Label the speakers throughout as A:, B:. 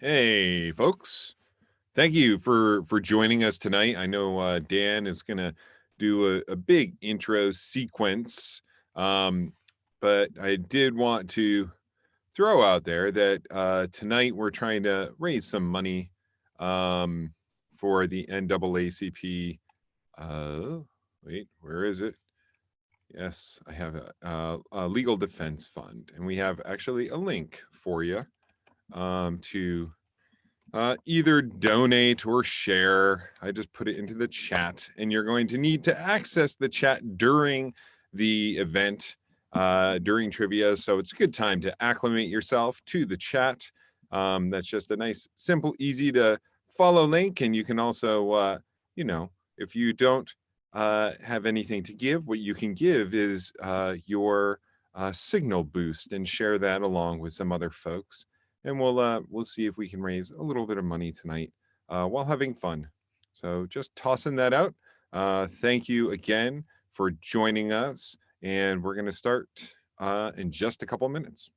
A: Hey, folks. Thank you for joining us tonight. I know Dan is going to do a big intro sequence, um, but I did want to throw out there that tonight we're trying to raise some money um, for the NAACP. Wait, where is it? Yes, I have a legal defense fund, and we have actually a link for you to either donate or share. I just put it into the chat, and you're going to need to access the chat during the event, during trivia. So it's a good time to acclimate yourself to the chat. That's just a nice, simple, easy to follow link. And you can also, if you don't have anything to give, what you can give is your signal boost and share that along with some other folks, and we'll see if we can raise a little bit of money tonight while having fun. So just tossing that out. Thank you again for joining us, and we're going to start in just a couple minutes.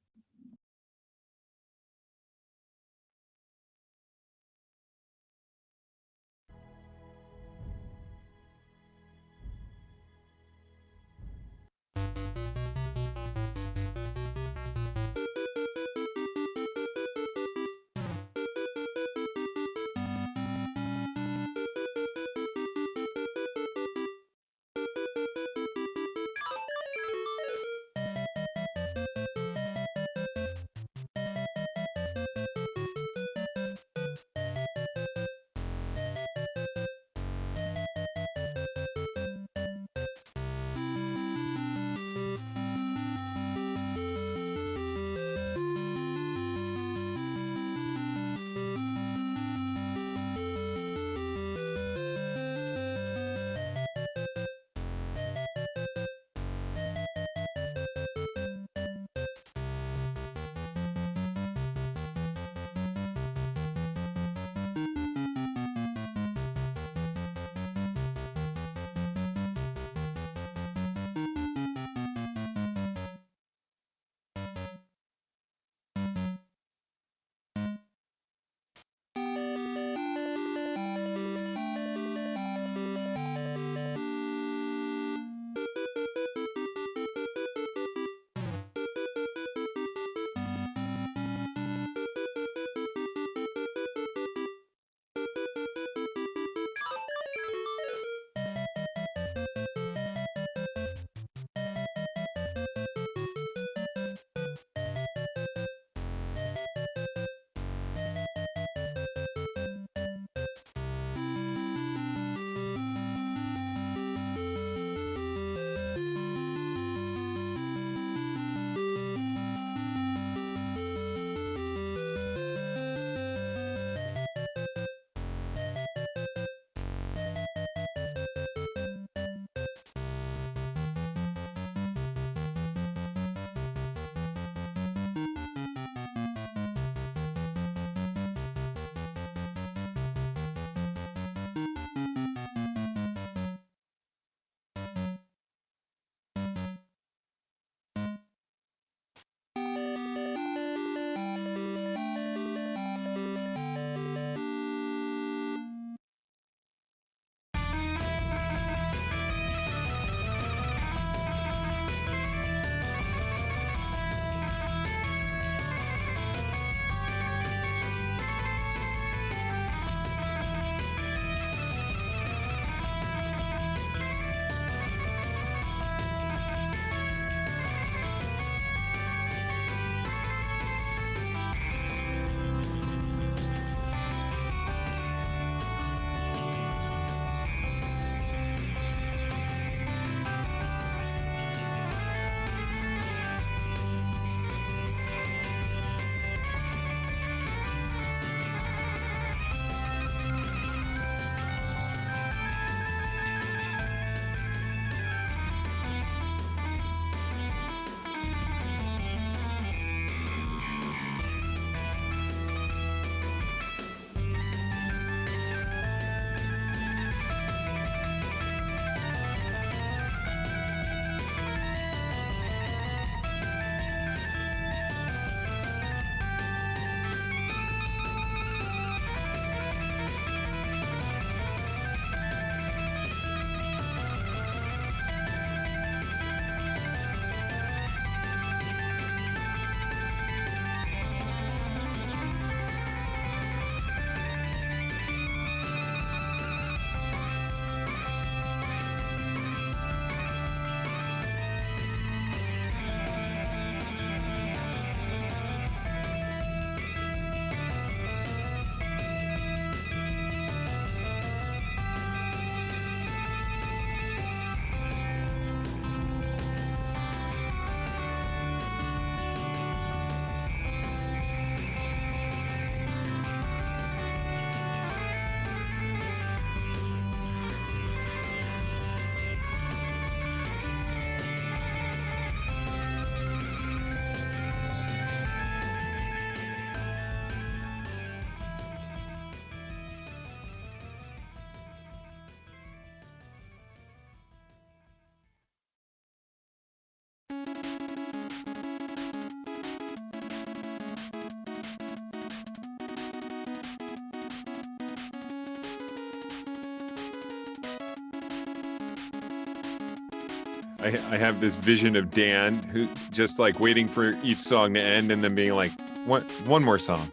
A: I have this vision of Dan who just like waiting for each song to end and then being like, one more song.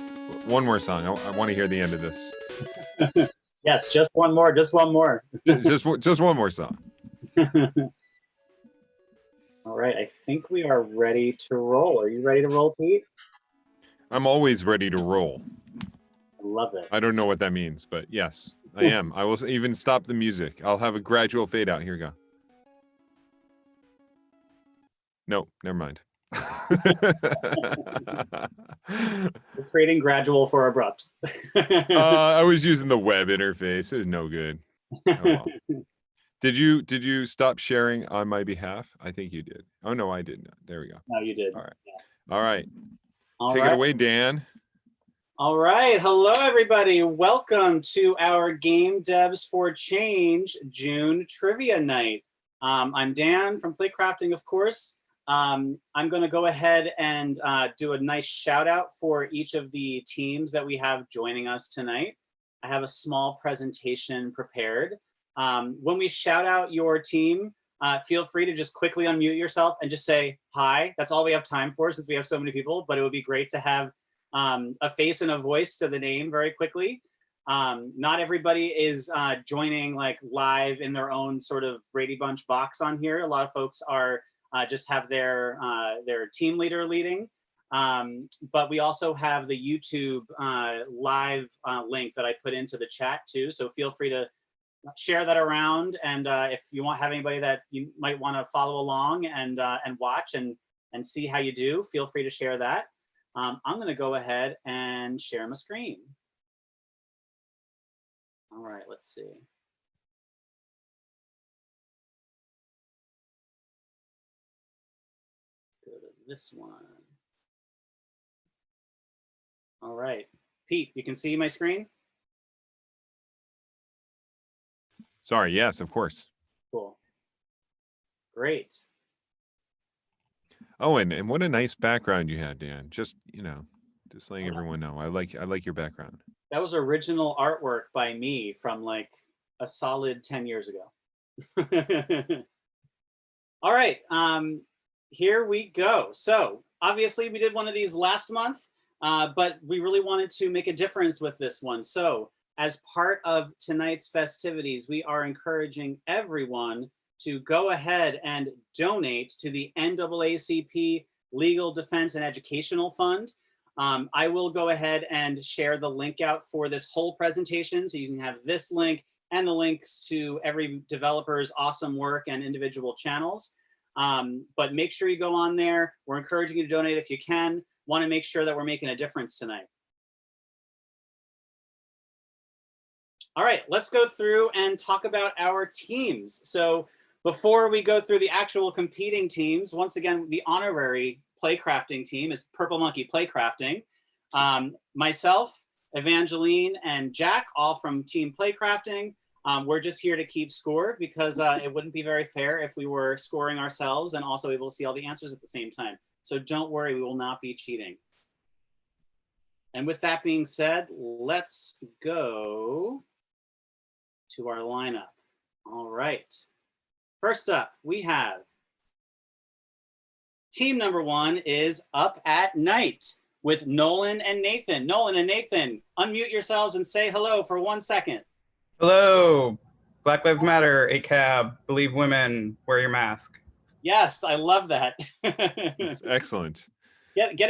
A: One more song. I want to hear the end of this.
B: Yes, just one more. Just one more.
A: just one more song.
B: All right, I think we are ready to roll. Are you ready to roll, Pete?
A: I'm always ready to roll.
B: I love it.
A: I don't know what that means, but yes, I am. I will even stop the music. I'll have a gradual fade out. Here we go. No, never mind.
B: We're creating gradual for abrupt.
A: I was using the web interface. It was no good. Oh, well. Did you stop sharing on my behalf? I think you did. Oh no, I didn't. There we go.
B: No, you did.
A: All right.
B: Yeah.
A: All right.
B: All
A: Take
B: right.
A: it away, Dan.
B: All right. Hello, everybody. Welcome to our Game Devs for Change June Trivia Night. I'm Dan from Krafton, of course. I'm going to go ahead and do a nice shout out for each of the teams that we have joining us tonight. I have a small presentation prepared. When we shout out your team, feel free to just quickly unmute yourself and just say hi. That's all we have time for since we have so many people, but it would be great to have a face and a voice to the name very quickly. Not everybody is joining like live in their own sort of Brady Bunch box on here. A lot of folks are just have their team leader leading. But we also have the YouTube live link that I put into the chat too. So feel free to share that around. And if you have anybody that you might want to follow along and watch and see how you do, feel free to share that. I'm going to go ahead and share my screen. All right, let's see. Go to this one. All right, Pete, you can see my screen?
A: Sorry, yes, of course.
B: Cool. Great.
A: Oh, and what a nice background you had, Dan. Just, just letting everyone know. I like your background.
B: That was original artwork by me from like a solid 10 years ago. All right, here we go. So obviously we did one of these last month, but we really wanted to make a difference with this one. So as part of tonight's festivities, we are encouraging everyone to go ahead and donate to the NAACP Legal Defense and Educational Fund. I will go ahead and share the link out for this whole presentation, so you can have this link and the links to every developer's awesome work and individual channels. But make sure you go on there. We're encouraging you to donate if you can. Want to make sure that we're making a difference tonight. All right, let's go through and talk about our teams. So before we go through the actual competing teams, once again, the honorary playcrafting team is Purple Monkey Playcrafting. Myself, Evangeline, and Jack, all from Team Playcrafting. We're just here to keep score because it wouldn't be very fair if we were scoring ourselves and also able to see all the answers at the same time. So don't worry, we will not be cheating. And with that being said, let's go to our lineup. All right. First up, we have team number 1 is Up at Night with Nolan and Nathan. Nolan and Nathan, unmute yourselves and say hello for 1 second.
C: Hello. Black Lives Matter, ACAB, believe women, wear your mask.
B: Yes, I love that.
A: That's excellent.
B: Get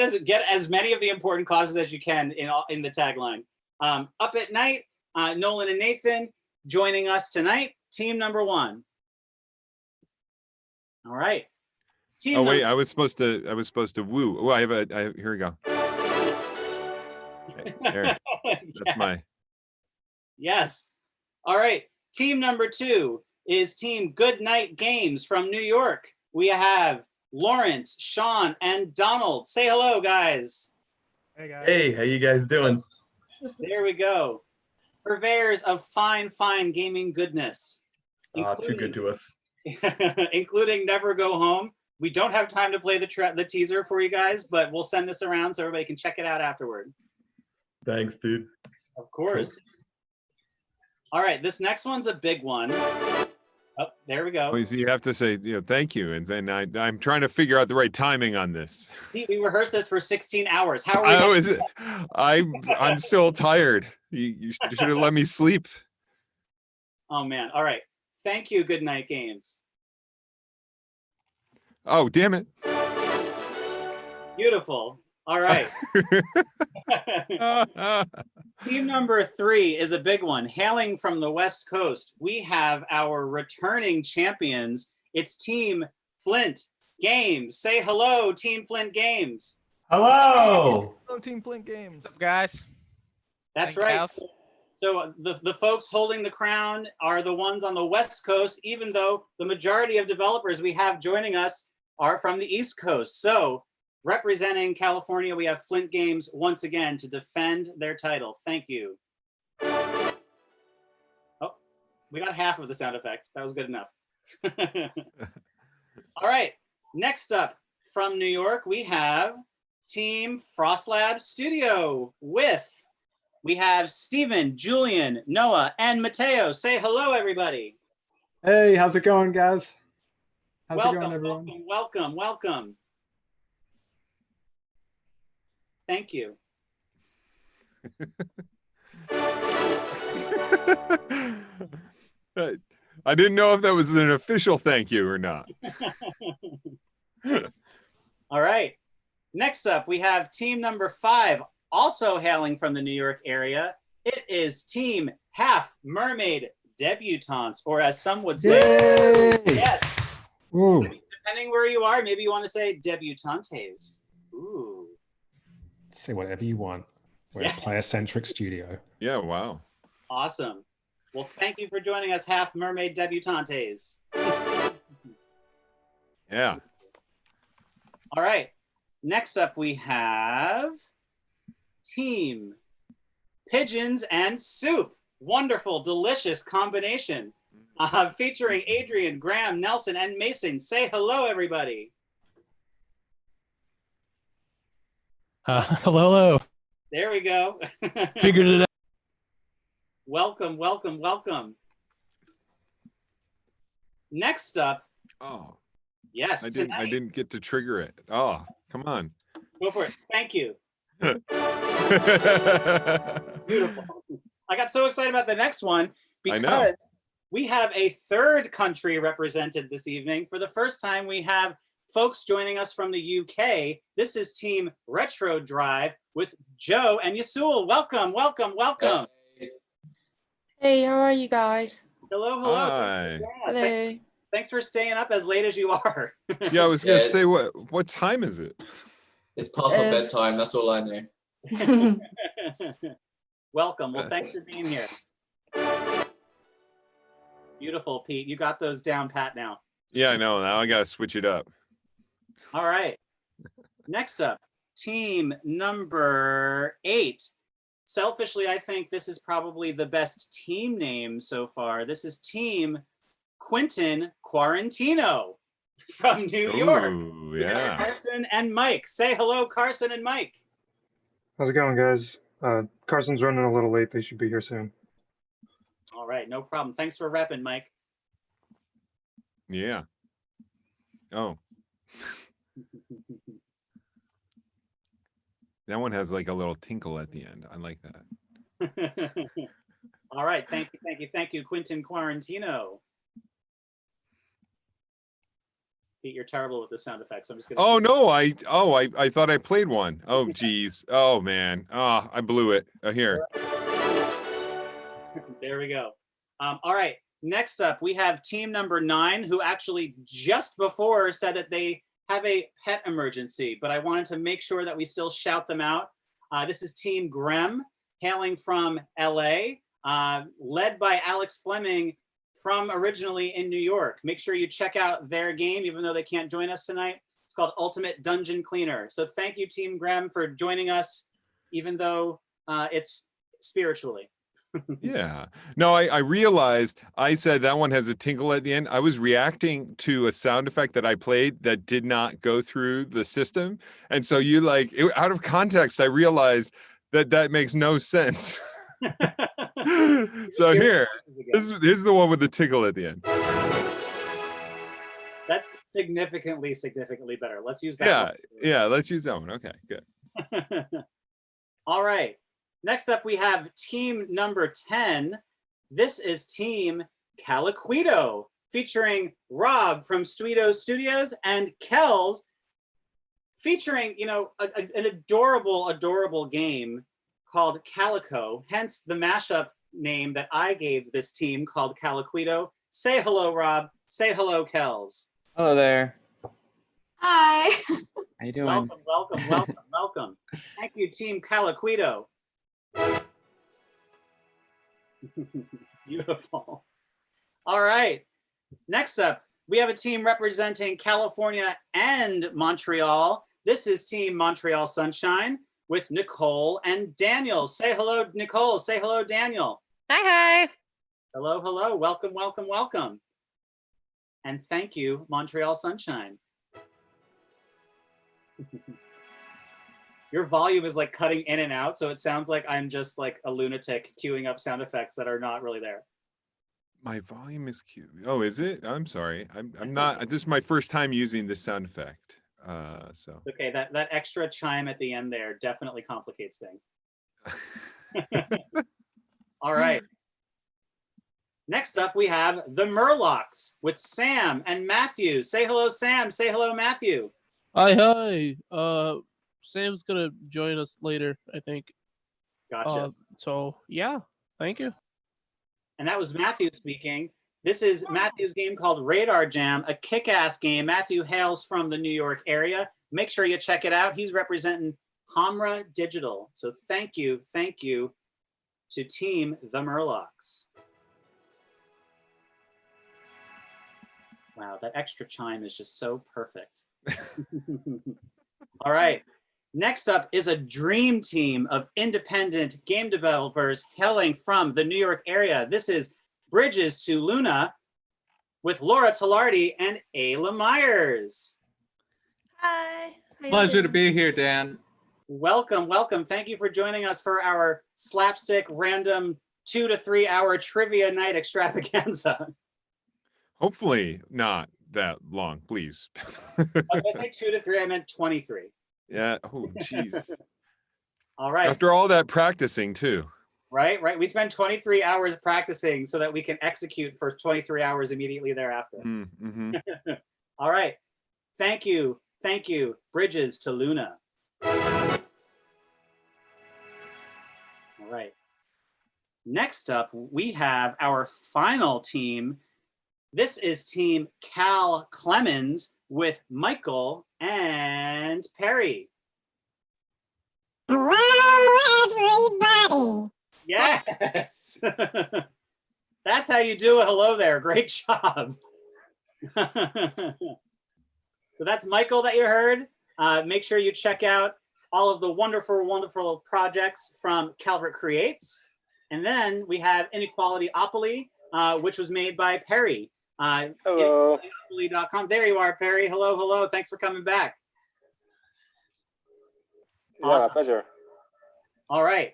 B: as many of the important causes as you can in the tagline. Up at Night, Nolan and Nathan joining us tonight. Team number 1. All right.
A: Oh wait, I was supposed to woo. Oh, here we go. There. That's
B: yes.
A: my.
B: Yes. All right. Team number 2 is Team Good Night Games from New York. We have Lawrence, Shun, and Donald. Say hello, guys.
D: Hey, guys.
C: Hey, how you guys doing?
B: There we go. Purveyors of fine gaming goodness.
C: Too good to us.
B: Including Never Go Home. We don't have time to play the teaser for you guys, but we'll send this around so everybody can check it out afterward.
C: Thanks, dude.
B: Of course. All right, this next one's a big one. Oh, There we go.
A: Oh, so you have to say, thank you. And then I'm trying to figure out the right timing on this.
B: We rehearsed this for 16 hours. How are we?
A: I'm still tired. You should have let me sleep.
B: Oh, man. All right. Thank you, Good Night Games.
A: Oh, damn it.
B: Beautiful. All right. Team number 3 is a big one. Hailing from the West Coast, we have our returning champions. It's Team Flint Games. Say hello, Team Flint Games.
D: Hello.
E: Hello, Team Flint Games.
F: What's up, guys?
B: That's
F: Thank
B: right.
F: you.
B: So the folks holding the crown are the ones on the West Coast, even though the majority of developers we have joining us are from the East Coast. So representing California, we have Flint Games once again to defend their title. Thank you. Oh, we got half of the sound effect. That was good enough. All right, next up from New York, we have Team Frostlab Studio we have Steven, Julian, Noah, and Mateo. Say hello, everybody.
G: Hey, how's it going, guys? How's
B: Welcome,
G: it going, everyone?
B: welcome. Thank you.
A: I didn't know if that was an official thank you or not.
B: All right. Next up, we have team number 5, also hailing from the New York area. It is Team Half Mermaid Debutantes, or as some would say, yes.
D: Ooh.
B: Depending where you are, maybe you want to say debutantes. Ooh.
D: Say whatever you want. We're a player-centric studio.
A: Yeah, wow.
B: Awesome. Well, thank you for joining us, Half Mermaid Debutantes.
A: Yeah.
B: All right. Next up, we have Team Pigeons and Soup. Wonderful, delicious combination. Featuring Adrian, Graham, Nelson, and Mason. Say hello, everybody.
E: Hello.
B: There we go.
E: Figured it out.
B: Welcome. Next up.
A: Oh.
B: Yes,
A: I didn't get to trigger it. Oh, come on.
B: Go for it. Thank you. Beautiful. I got so excited about the next one because we have a third country represented this evening. For the first time, we have folks joining us from the UK. This is Team Retro Drive with Joe and Yasul. Welcome.
H: Hey, how are you guys?
B: Hello.
A: Hi.
H: Hello.
B: Thanks for staying up as late as you are.
A: Yeah, I was gonna say, what time is it?
I: It's past my bedtime, that's all I know.
B: Welcome. Well, thanks for being here. Beautiful, Pete. You got those down pat now.
A: Yeah, I know. Now I gotta switch it up.
B: All right. Next up, team number 8. Selfishly, I think this is probably the best team name so far. This is Team Quentin Quarantino from New York.
A: Ooh, yeah.
B: Carson and Mike. Say hello, Carson and Mike.
G: How's it going, guys? Carson's running a little late. They should be here soon.
B: All right, no problem. Thanks for repping, Mike.
A: Yeah. Oh. That one has like a little tinkle at the end. I like that.
B: All right, thank you, Quentin Quarantino. Pete, you're terrible with the sound effects. I'm just gonna.
A: Oh no! I thought I played one. Oh geez. Oh man. Oh, I blew it. Oh, here.
B: There we go. All right. Next up, we have team number 9, who actually just before said that they have a pet emergency, but I wanted to make sure that we still shout them out. This is Team Grem, hailing from LA, led by Alex Fleming from originally in New York. Make sure you check out their game, even though they can't join us tonight. It's called Ultimate Dungeon Cleaner. So thank you, Team Grem, for joining us, even though it's spiritually.
A: Yeah. No, I realized I said that one has a tinkle at the end. I was reacting to a sound effect that I played that did not go through the system. And so you like, out of context, I realized that makes no sense. So here's the one with the tinkle at the end.
B: That's significantly better. Let's use that.
A: Yeah, let's use that one. Okay, good.
B: All right. Next up, we have team number 10. This is Team Caliquito, featuring Rob from Stuito Studios and Kells, featuring, you know, an adorable game called Calico, hence the mashup name that I gave this team called Caliquito. Say hello, Rob. Say hello, Kells.
F: Hello there.
J: Hi.
F: How you doing?
B: Welcome. Thank you, Team Caliquito. Beautiful. All right. Next up, we have a team representing California and Montreal. This is Team Montreal Sunshine with Nicole and Daniel. Say hello, Nicole. Say hello, Daniel.
J: Hi.
B: Hello. Welcome. And thank you, Montreal Sunshine. Your volume is like cutting in and out, so it sounds like I'm just like a lunatic queuing up sound effects that are not really there.
A: My volume is cute. Oh, is it? I'm sorry. I'm not. This is my first time using this sound effect. So.
B: Okay, that extra chime at the end there definitely complicates things. All right. Next up, we have the MURLOCS with Sam and Matthew. Say hello, Sam. Say hello, Matthew.
K: Hi. Sam's gonna join us later, I think.
B: Gotcha.
K: So yeah, thank you.
B: And that was Matthew speaking. This is Matthew's game called Radar Jam, a kick-ass game. Matthew hails from the New York area. Make sure you check it out. He's representing Hamra Digital. So thank you to Team the MURLOCS. Wow, that extra chime is just so perfect. All right. Next up is a dream team of independent game developers hailing from the New York area. This is Bridges to Luna with Laura Talardi and Ayla Myers.
J: Hi.
F: Pleasure to be here, Dan.
B: Welcome. Thank you for joining us for our slapstick random 2 to 3 hour trivia night extravaganza.
A: Hopefully not that long, please.
B: Did I say 2 to 3? I meant 23.
A: Yeah. Oh, jeez.
B: All right.
A: After all that practicing, too.
B: Right. We spend 23 hours practicing so that we can execute for 23 hours immediately thereafter.
A: Mm-hmm.
B: All right. Thank you. Bridges to Luna. All right. Next up, we have our final team. This is Team Cal Clemens with Michael and Perry.
L: Hello, everybody.
B: Yes. That's how you do a hello there. Great job. So that's Michael that you heard. Make sure you check out all of the wonderful projects from Calvert Creates. And then we have Inequalityopoly, which was made by Perry.
L: Hello.
B: Inequalityopoly.com. There you are, Perry. Hello. Thanks for coming back. Awesome.
L: Yeah, pleasure.
B: All right.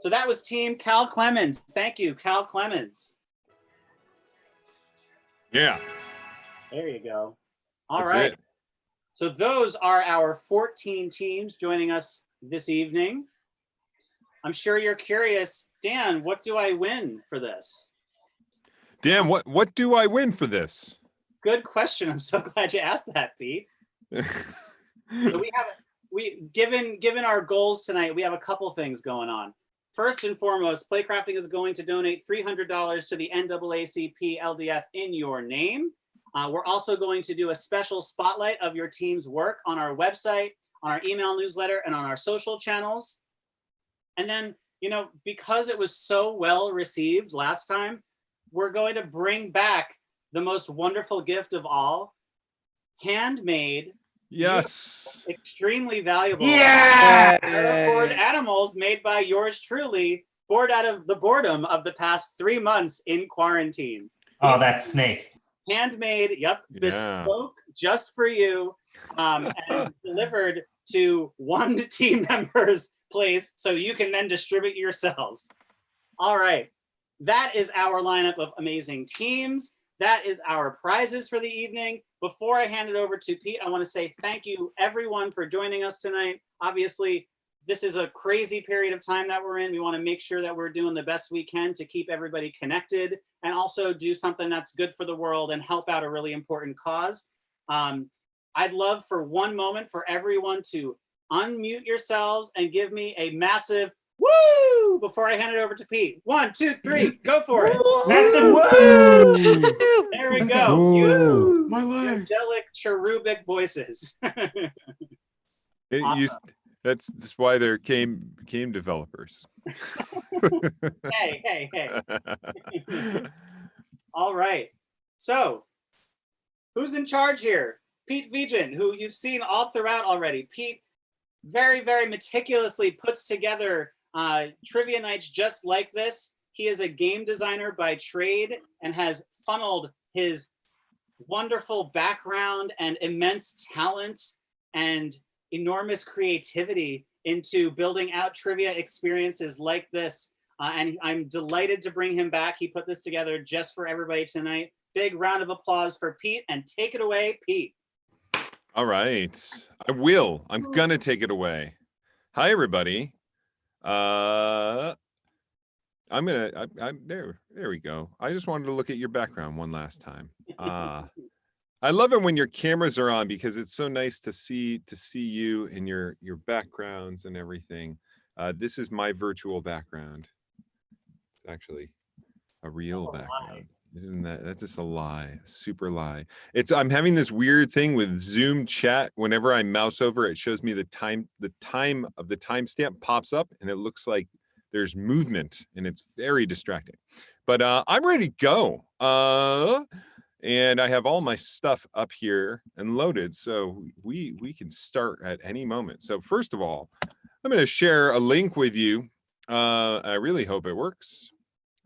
B: So that was Team Cal Clemens. Thank you, Cal Clemens.
A: Yeah.
B: There you go. All
A: That's
B: right.
A: it.
B: So those are our 14 teams joining us this evening. I'm sure you're curious, Dan, what do I win for this?
A: Dan, what do I win for this?
B: Good question. I'm so glad you asked that, Pete. So given our goals tonight, we have a couple things going on. First and foremost, Playcrafting is going to donate $300 to the NAACP LDF in your name. We're also going to do a special spotlight of your team's work on our website, on our email newsletter, and on our social channels. And then, because it was so well received last time, we're going to bring back the most wonderful gift of all, handmade,
A: Yes.
B: extremely valuable,
F: Yeah.
B: board animals made by yours truly, bored out of the boredom of the past 3 months in quarantine.
M: Oh, that's Snake.
B: Handmade, yep,
A: Yeah.
B: bespoke just for you, and delivered to one team member's place so you can then distribute yourselves. All right, that is our lineup of amazing teams. That is our prizes for the evening. Before I hand it over to Pete, I want to say thank you everyone for joining us tonight. Obviously, this is a crazy period of time that we're in. We want to make sure that we're doing the best we can to keep everybody connected and also do something that's good for the world and help out a really important cause. I'd love for one moment for everyone to unmute yourselves and give me a massive woo before I hand it over to Pete. 1, 2, 3, go for it. Massive woo! There we go.
D: Woo.
F: My life.
B: Angelic, cherubic voices.
A: That's why they're game developers.
B: Hey. All right. So, who's in charge here? Pete Vigen, who you've seen all throughout already. Pete very, very meticulously puts together trivia nights just like this. He is a game designer by trade and has funneled his wonderful background and immense talent and enormous creativity into building out trivia experiences like this. And I'm delighted to bring him back. He put this together just for everybody tonight. Big round of applause for Pete, and take it away, Pete.
A: All right, I will. I'm gonna take it away. Hi, everybody. I'm there. There we go. I just wanted to look at your background one last time. I love it when your cameras are on because it's so nice to see you and your backgrounds and everything. This is my virtual background. It's actually a real background. Isn't that's just a lie, super lie. I'm having this weird thing with Zoom chat. Whenever I mouse over, it shows me the time of the timestamp pops up and it looks like there's movement and it's very distracting. But I'm ready to go. And I have all my stuff up here and loaded, so we can start at any moment. So first of all, I'm going to share a link with you. I really hope it works.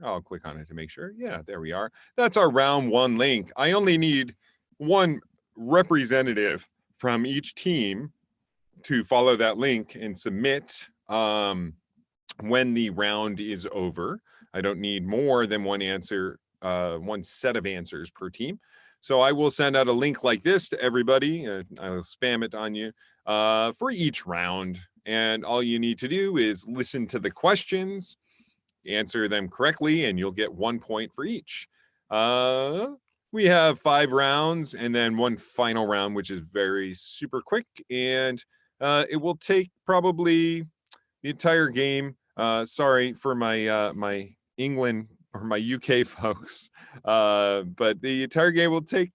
A: I'll click on it to make sure. Yeah, there we are. That's our round 1 link. I only need one representative from each team to follow that link and submit when the round is over. I don't need more than one answer, one set of answers per team. So I will send out a link like this to everybody. I'll spam it on you for each round. And all you need to do is listen to the questions, answer them correctly, and you'll get 1 point for each. We have 5 rounds and then one final round, which is very super quick. And it will take probably the entire game. Sorry for my my England or my UK folks, but the entire game will take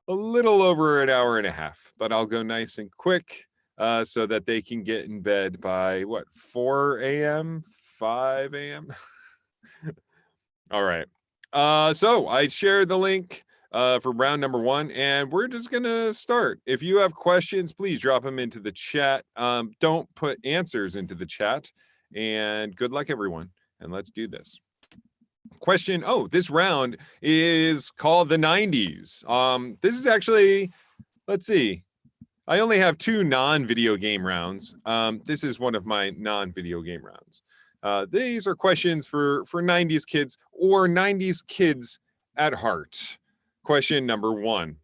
A: a little over an hour and a half. But I'll go nice and quick so that they can get in bed by what, 4 a.m., 5 a.m. All right. So I shared the link for round number 1, and we're just gonna start. If you have questions, please drop them into the chat. Don't put answers into the chat. And good luck, everyone. And let's do this. Question. Oh, this round is called the 90s. This is actually, let's see. I only have 2 non-video game rounds. This is one of my non-video game rounds. These are questions for 90s kids or 90s kids at heart. Question number 1.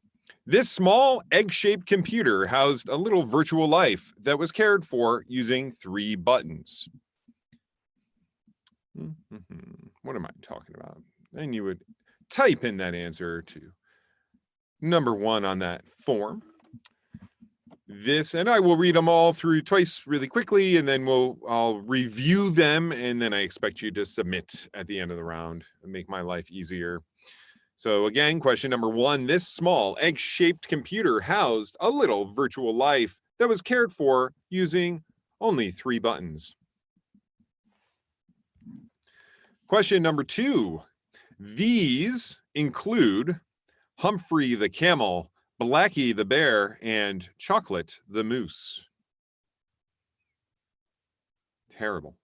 A: This small egg-shaped computer housed a little virtual life that was cared for using 3 buttons. What am I talking about? And you would type in that answer to number 1 on that form. This, and I will read them all through twice really quickly, and then I'll review them, and then I expect you to submit at the end of the round and make my life easier. So again, question number 1, this small egg-shaped computer housed a little virtual life that was cared for using only 3 buttons. Question number 2, these include Humphrey the camel, Blackie the bear, and Chocolate the moose. Terrible.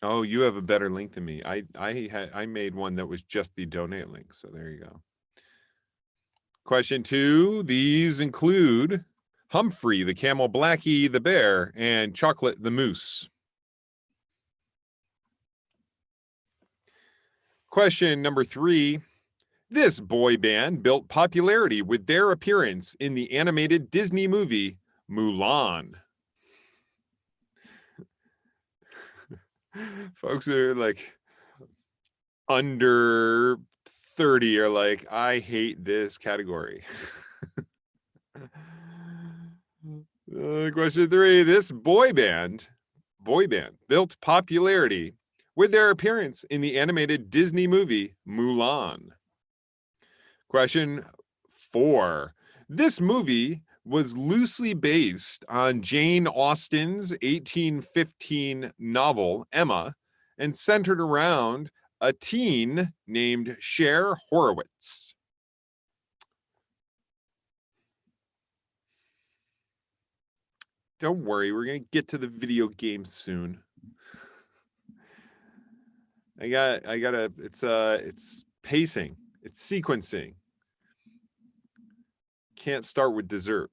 A: Oh, you have a better link than me. I made one that was just the donate link, so there you go. Question 2, these include Humphrey the camel, Blackie the bear, and Chocolate the moose. Question number 3. This boy band built popularity with their appearance in the animated Disney movie Mulan. Folks are like under 30 are like, I hate this category. Question 3. This boy band built popularity with their appearance in the animated Disney movie Mulan. Question 4. This movie was loosely based on Jane Austen's 1815 novel Emma and centered around a teen named Cher Horowitz. Don't worry, we're gonna get to the video game soon. It's pacing, it's sequencing. Can't start with dessert.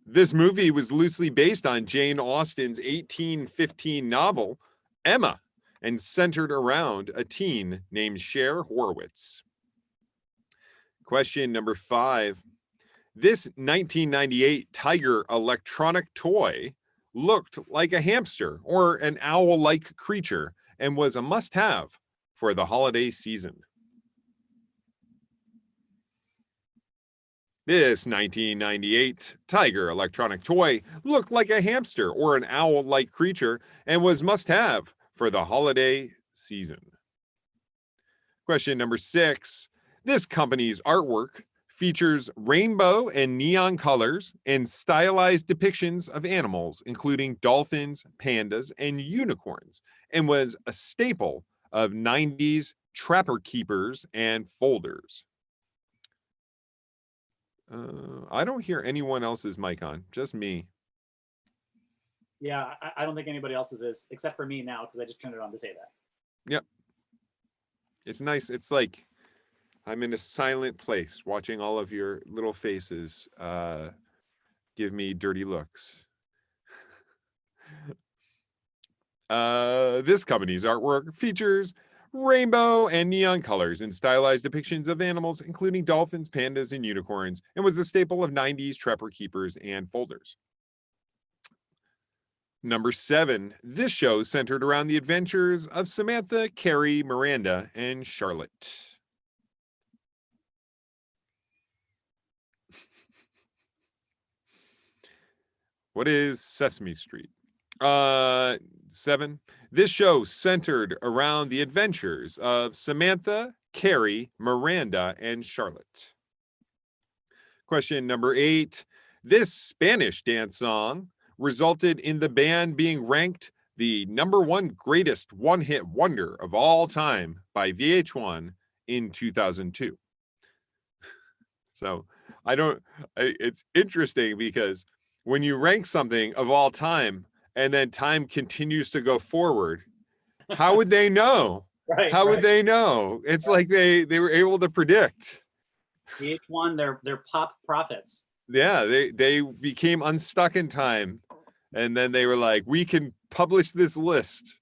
A: This movie was loosely based on Jane Austen's 1815 novel Emma and centered around a teen named Cher Horowitz. Question number 5. This 1998 Tiger electronic toy looked like a hamster or an owl-like creature and was a must-have for the holiday season. This 1998 Tiger electronic toy looked like a hamster or an owl-like creature and was must-have for the holiday season. Question number 6. This company's artwork features rainbow and neon colors and stylized depictions of animals, including dolphins, pandas, and unicorns, and was a staple of 90s trapper keepers and folders. I don't hear anyone else's mic on, just me.
B: Yeah, I don't think anybody else's is, except for me now, because I just turned it on to say that.
A: Yep. It's nice. It's like I'm in a silent place watching all of your little faces give me dirty looks. This company's artwork features rainbow and neon colors and stylized depictions of animals, including dolphins, pandas, and unicorns, and was a staple of 90s trapper keepers and folders. Number 7, this show centered around the adventures of Samantha, Carrie, Miranda, and Charlotte. What is Sesame Street? 7. This show centered around the adventures of Samantha, Carrie, Miranda, and Charlotte. Question number 8. This Spanish dance song resulted in the band being ranked the #1 greatest one-hit wonder of all time by VH1 in 2002. So it's interesting because when you rank something of all time and then time continues to go forward, how would they know? How would they know? It's like they were able to predict.
B: VH1, they're pop prophets.
A: Yeah, they became unstuck in time, and then they were like, we can publish this list.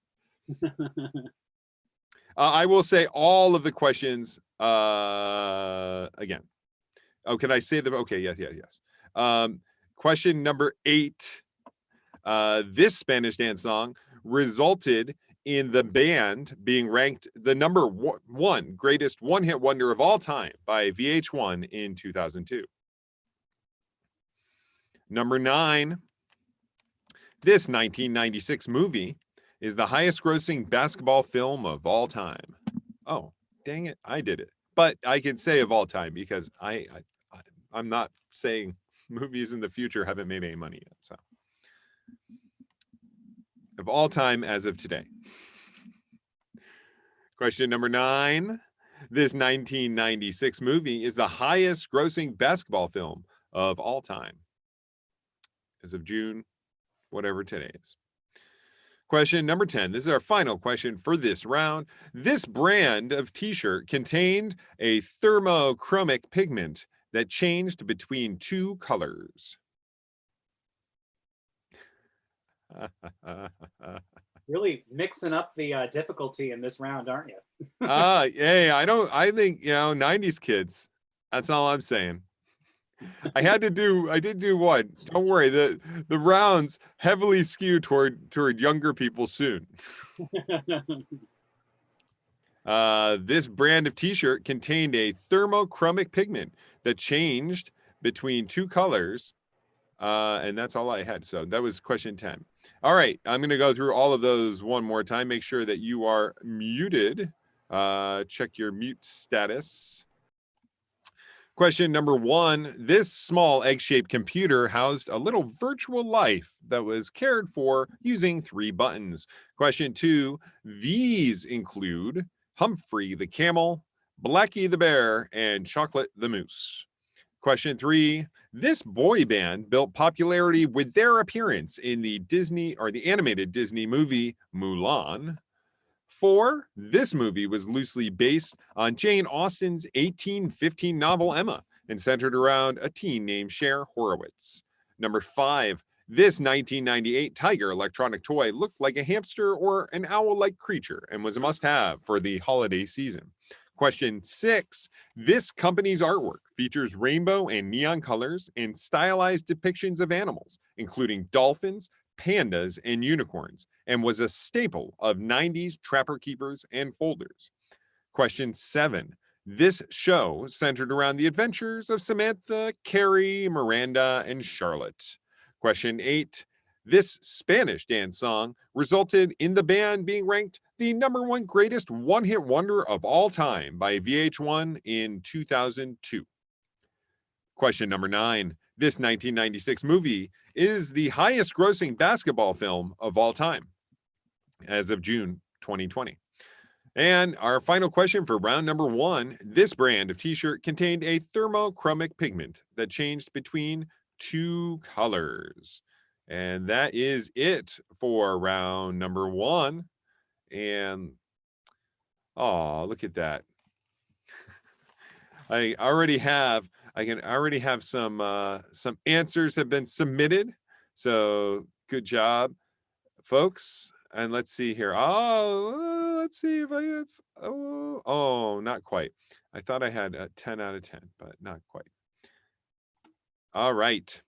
A: I will say all of the questions again. Oh, can I say them? Okay, yes. Question number 8. This Spanish dance song resulted in the band being ranked the #1 greatest one-hit wonder of all time by VH1 in 2002. Number 9. This 1996 movie is the highest grossing basketball film of all time. Oh, dang it, I did it. But I can say of all time because I'm not saying movies in the future haven't made any money yet. So of all time as of today. Question number 9. This 1996 movie is the highest grossing basketball film of all time as of June, whatever today is. Question number 10. This is our final question for this round. This brand of t-shirt contained a thermochromic pigment that changed between 2 colors.
B: Really mixing up the difficulty in this round, aren't you?
A: Hey, I think, 90s kids. That's all I'm saying. I did do one. Don't worry, the rounds heavily skew toward younger people soon. This brand of t-shirt contained a thermochromic pigment that changed between two colors. And that's all I had. So that was question 10. All right, I'm going to go through all of those one more time. Make sure that you are muted. Check your mute status. Question number 1. This small egg-shaped computer housed a little virtual life that was cared for using 3 buttons. Question 2. These include Humphrey the camel, Blackie the bear, and Chocolate the moose. Question 3. This boy band built popularity with their appearance in the animated Disney movie Mulan. 4. This movie was loosely based on Jane Austen's 1815 novel Emma and centered around a teen named Cher Horowitz. Number 5. This 1998 Tiger electronic toy looked like a hamster or an owl-like creature and was a must-have for the holiday season. Question 6. This company's artwork features rainbow and neon colors and stylized depictions of animals, including dolphins, pandas, and unicorns, and was a staple of 90s Trapper Keepers and folders. Question 7. This show centered around the adventures of Samantha, Carrie, Miranda, and Charlotte. Question 8. This Spanish dance song resulted in the band being ranked the #1 greatest one-hit wonder of all time by VH1 in 2002. Question number 9. This 1996 movie is the highest grossing basketball film of all time as of June 2020. And our final question for round number 1. This brand of t-shirt contained a thermochromic pigment that changed between 2 colors. And that is it for round number 1. And look at that. I can already have some answers have been submitted. So good job, folks. And let's see here. Let's see if I have. Not quite. I thought I had a 10 out of 10, but not quite. All right.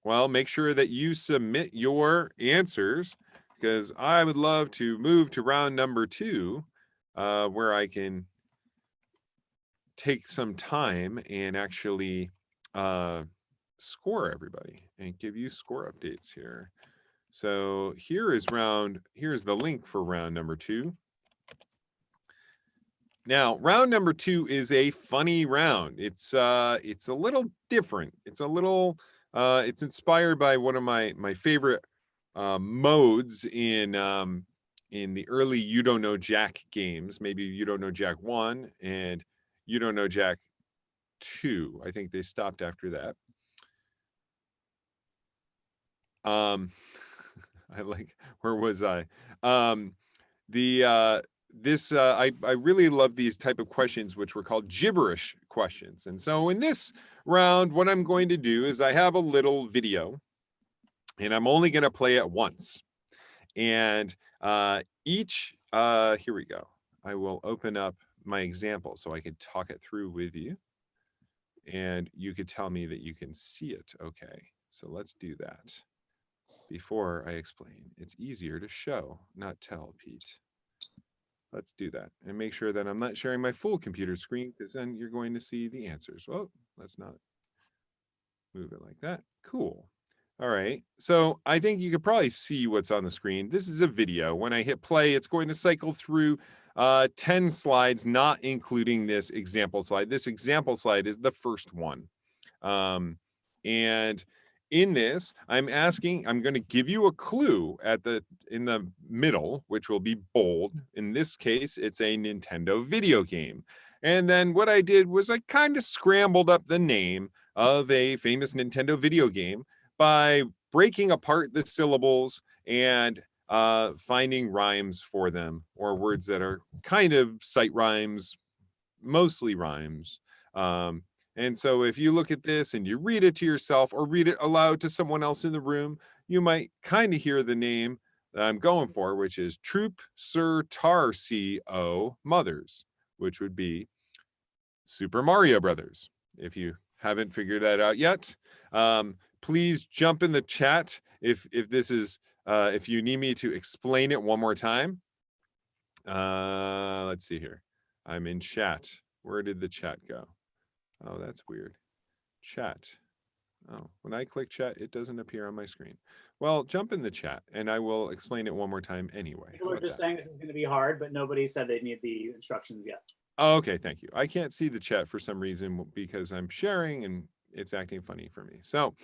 A: Well, make sure that you submit your answers because I would love to move to round number 2, where I can take some time and actually score everybody and give you score updates here. So here's the link for round number 2. Now, round number 2 is a funny round. It's a little different. It's inspired by one of my favorite modes in the early You Don't Know Jack games. Maybe You Don't Know Jack 1 and You Don't Know Jack 2. I think they stopped after that. Where was I? I really love these type of questions, which were called gibberish questions. And so in this round, what I'm going to do is I have a little video and I'm only going to play it once. And here we go. I will open up my example so I could talk it through with you. And you could tell me that you can see it. Okay, so let's do that. Before I explain, it's easier to show, not tell, Pete. Let's do that and make sure that I'm not sharing my full computer screen because then you're going to see the answers. Well, let's not move it like that. Cool. All right. So I think you could probably see what's on the screen. This is a video. When I hit play, it's going to cycle through 10 slides, not including this example slide. This example slide is the first one. And in this, I'm going to give you a clue in the middle, which will be bold. In this case, it's a Nintendo video game. And then what I did was I kind of scrambled up the name of a famous Nintendo video game by breaking apart the syllables and finding rhymes for them, or words that are kind of sight rhymes, mostly rhymes. And so if you look at this and you read it to yourself or read it aloud to someone else in the room, you might kind of hear the name that I'm going for, which is Troop Sir Tarco Mothers, which would be Super Mario Brothers. If you haven't figured that out yet, please jump in the chat if this is if you need me to explain it one more time. Let's see here. I'm in chat. Where did the chat go? Oh, that's weird. Chat. Oh, when I click chat, it doesn't appear on my screen. Well, jump in the chat and I will explain it one more time anyway.
B: People are just saying this is going to be hard, but nobody said they need the instructions yet.
A: Oh, okay, thank you. I can't see the chat for some reason because I'm sharing and it's acting funny for me. So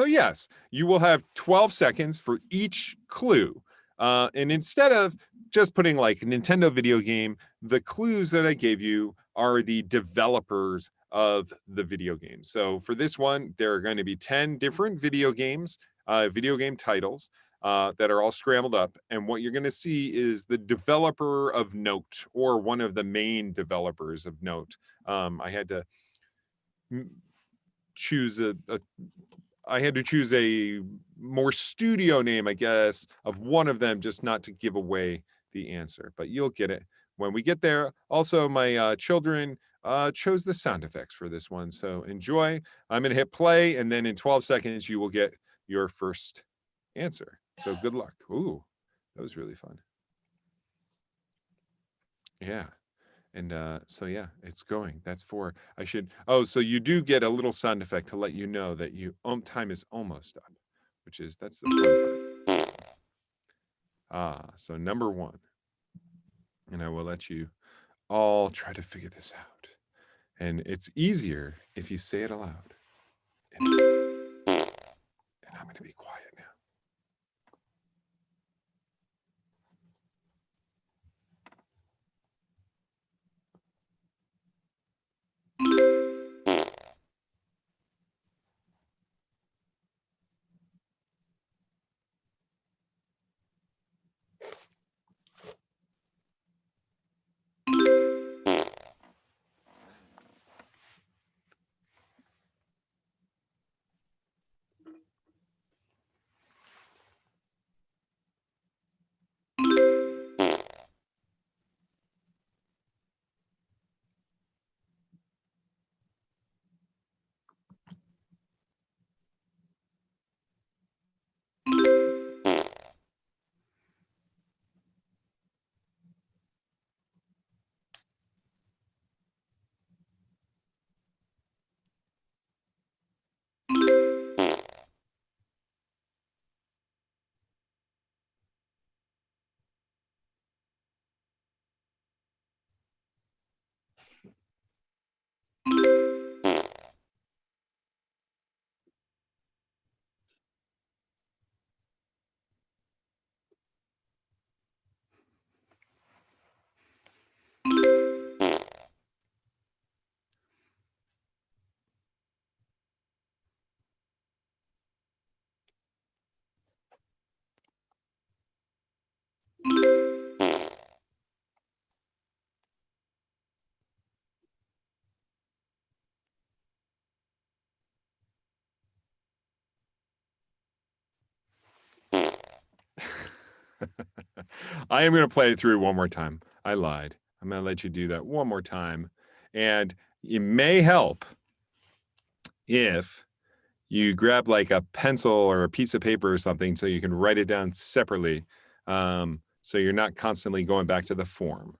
A: yes, you will have 12 seconds for each clue. And instead of just putting like a Nintendo video game, the clues that I gave you are the developers of the video game. So for this one, there are going to be 10 different video games, video game titles that are all scrambled up. And what you're going to see is the developer of note or one of the main developers of note. I had to choose I had to choose a more studio name, I guess, of one of them, just not to give away the answer, but you'll get it when we get there. Also, my children chose the sound effects for this one, so enjoy. I'm going to hit play, and then in 12 seconds, you will get your first answer. So good luck. Ooh, that was really fun. Yeah. And so yeah, it's going. That's for so you do get a little sound effect to let you know that time is almost up, that's the fun part. So number one, and I will let you all try to figure this out. And it's easier if you say it aloud. And I'm going to be quiet now. I am going to play it through one more time. I lied. I'm going to let you do that one more time. And it may help if you grab like a pencil or a piece of paper or something so you can write it down separately. So you're not constantly going back to the form.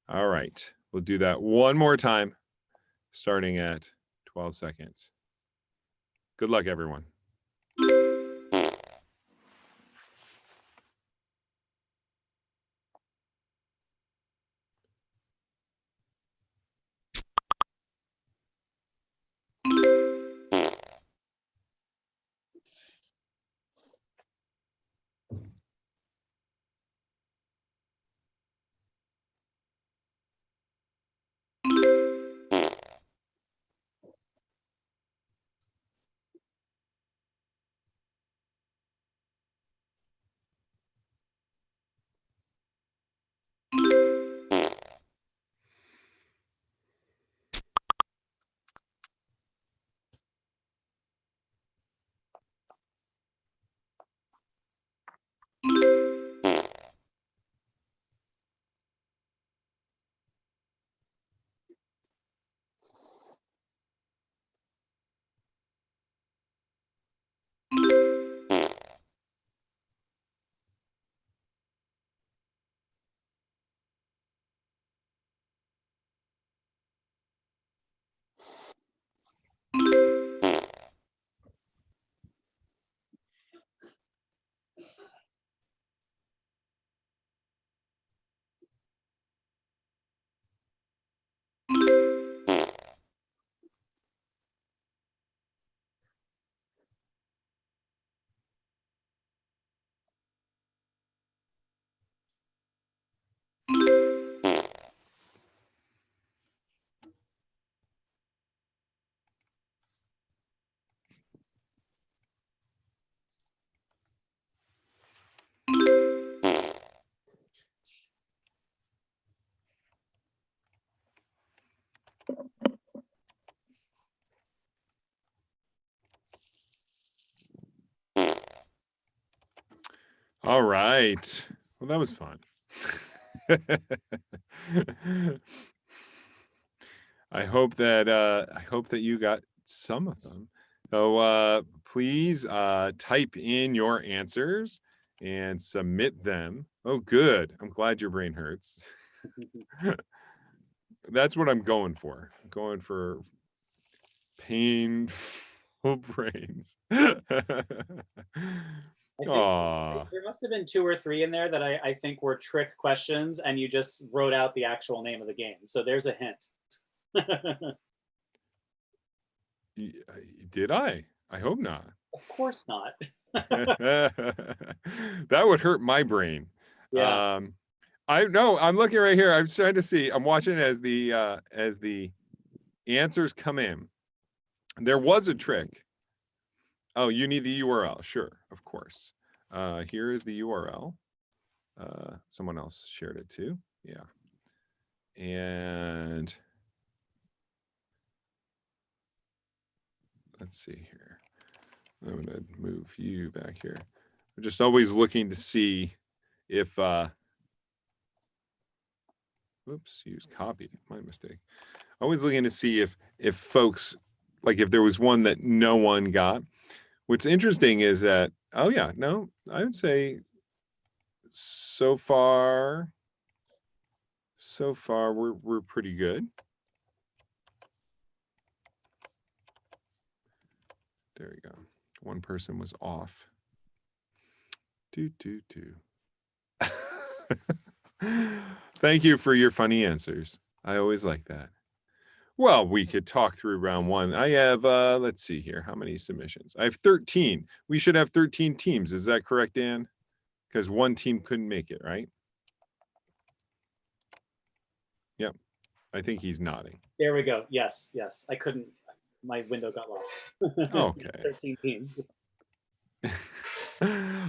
A: All right. We'll do that one more time, starting at 12 seconds. Good luck, everyone. All right. Well, that was fun. I hope that you got some of them. So please type in your answers and submit them. Oh, good. I'm glad your brain hurts. That's what I'm going for. I'm going for painful brains. Aw.
B: There must have been 2 or 3 in there that I think were trick questions, and you just wrote out the actual name of the game. So there's a hint.
A: Did I? I hope not.
B: Of course not.
A: That would hurt my brain.
B: Yeah.
A: I'm looking right here. I'm trying to see. I'm watching as the answers come in. There was a trick. Oh, you need the URL. Sure, of course. Here is the URL. Someone else shared it too. Yeah. And let's see here. I'm going to move you back here. I'm just always looking to see if whoops, use copy. My mistake. Always looking to see if folks, like if there was one that no one got. What's interesting is that, oh yeah, no, I would say so far we're pretty good. There we go. One person was off. Thank you for your funny answers. I always like that. Well, we could talk through round 1. I have, let's see here. How many submissions? I have 13. We should have 13 teams. Is that correct, Dan? Because one team couldn't make it, right? Yep. I think he's nodding.
B: There we go. Yes, yes. I couldn't. My window got lost.
A: Okay.
B: 13 teams.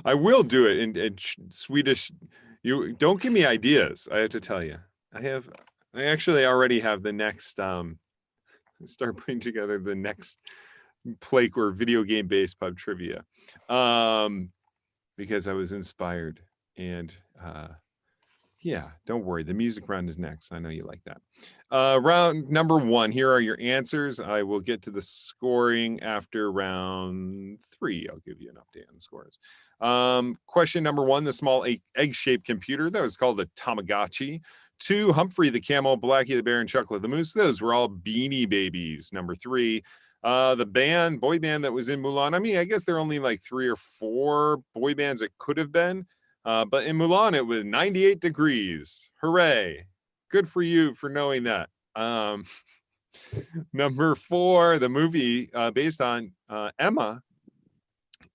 A: I will do it in Swedish. You don't give me ideas. I have to tell you. I actually already have the next start putting together the next Plake or video game based pub trivia because I was inspired. And yeah, don't worry, the music round is next. I know you like that. Round number 1, here are your answers. I will get to the scoring after round 3. I'll give you an update on the scores. Question number 1, the small egg-shaped computer, that was called a Tamagotchi. 2, Humphrey the Camel, Blackie the Bear, and Chuckle the Moose. Those were all Beanie Babies. Number 3, the boy band that was in Mulan. I mean, I guess there are only like 3 or 4 boy bands it could have been. But in Mulan, it was 98 degrees. Hooray. Good for you for knowing that. Number 4, the movie based on Emma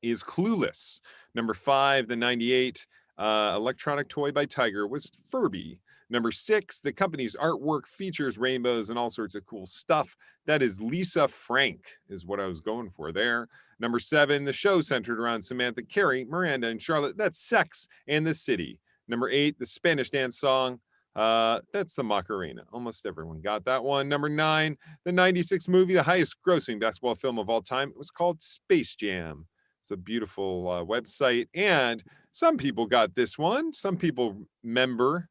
A: is Clueless. Number 5, the 98 electronic toy by Tiger was Furby. Number 6, the company's artwork features rainbows and all sorts of cool stuff. That is Lisa Frank, is what I was going for there. Number 7, the show centered around Samantha, Carrie, Miranda, and Charlotte. That's Sex and the City. Number 8, the Spanish dance song. That's the Macarena. Almost everyone got that one. Number 9, the 96 movie, the highest grossing basketball film of all time. It was called Space Jam. It's a beautiful website. And some people got this one. Some people remember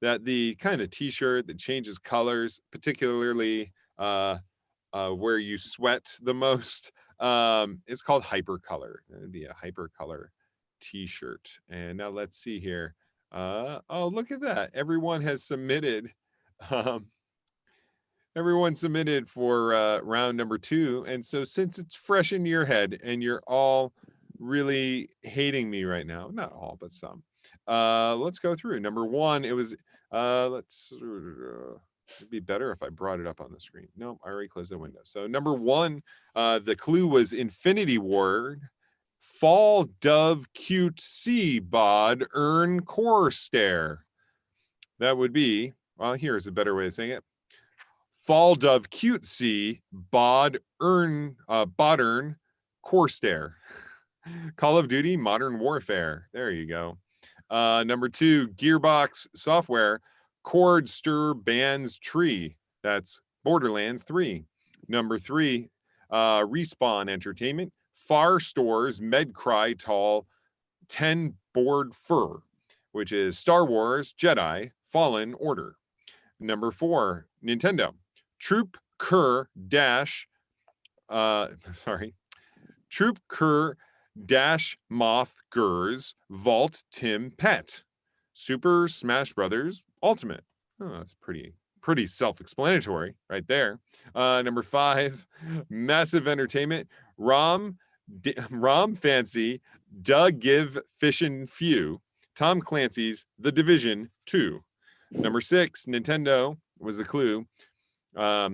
A: that the kind of t-shirt that changes colors, particularly where you sweat the most, is called Hypercolor. It'd be a Hypercolor t-shirt. And now let's see here. Oh, look at that. Everyone has submitted. Everyone submitted for round number 2. And so since it's fresh in your head and you're all really hating me right now, not all, but some, let's go through. Number 1, it was, it'd be better if I brought it up on the screen. No, I already closed the window. So number 1, the clue was Infinity Ward, Fall Dove Cute Sea Bod Earn Core Stare. That would be, well, here's a better way of saying it. Fall Dove Cute Sea Bod Earn Core Stare. Call of Duty Modern Warfare. There you go. Number 2, Gearbox Software, Chord Stir Bands Tree. That's Borderlands 3. Number 3, Respawn Entertainment, Far Stores Medcry Tall 10 Board Fur, which is Star Wars Jedi Fallen Order. Number 4, Nintendo, Troop Kerr dash, Troop Kerr dash Moth Grrs Vault Tim Pet, Super Smash Brothers Ultimate. Oh, that's pretty self-explanatory right there. Number 5, Massive Entertainment, Rom Fancy, Doug Give Fishin' Few, Tom Clancy's The Division 2. Number 6, Nintendo was the clue. I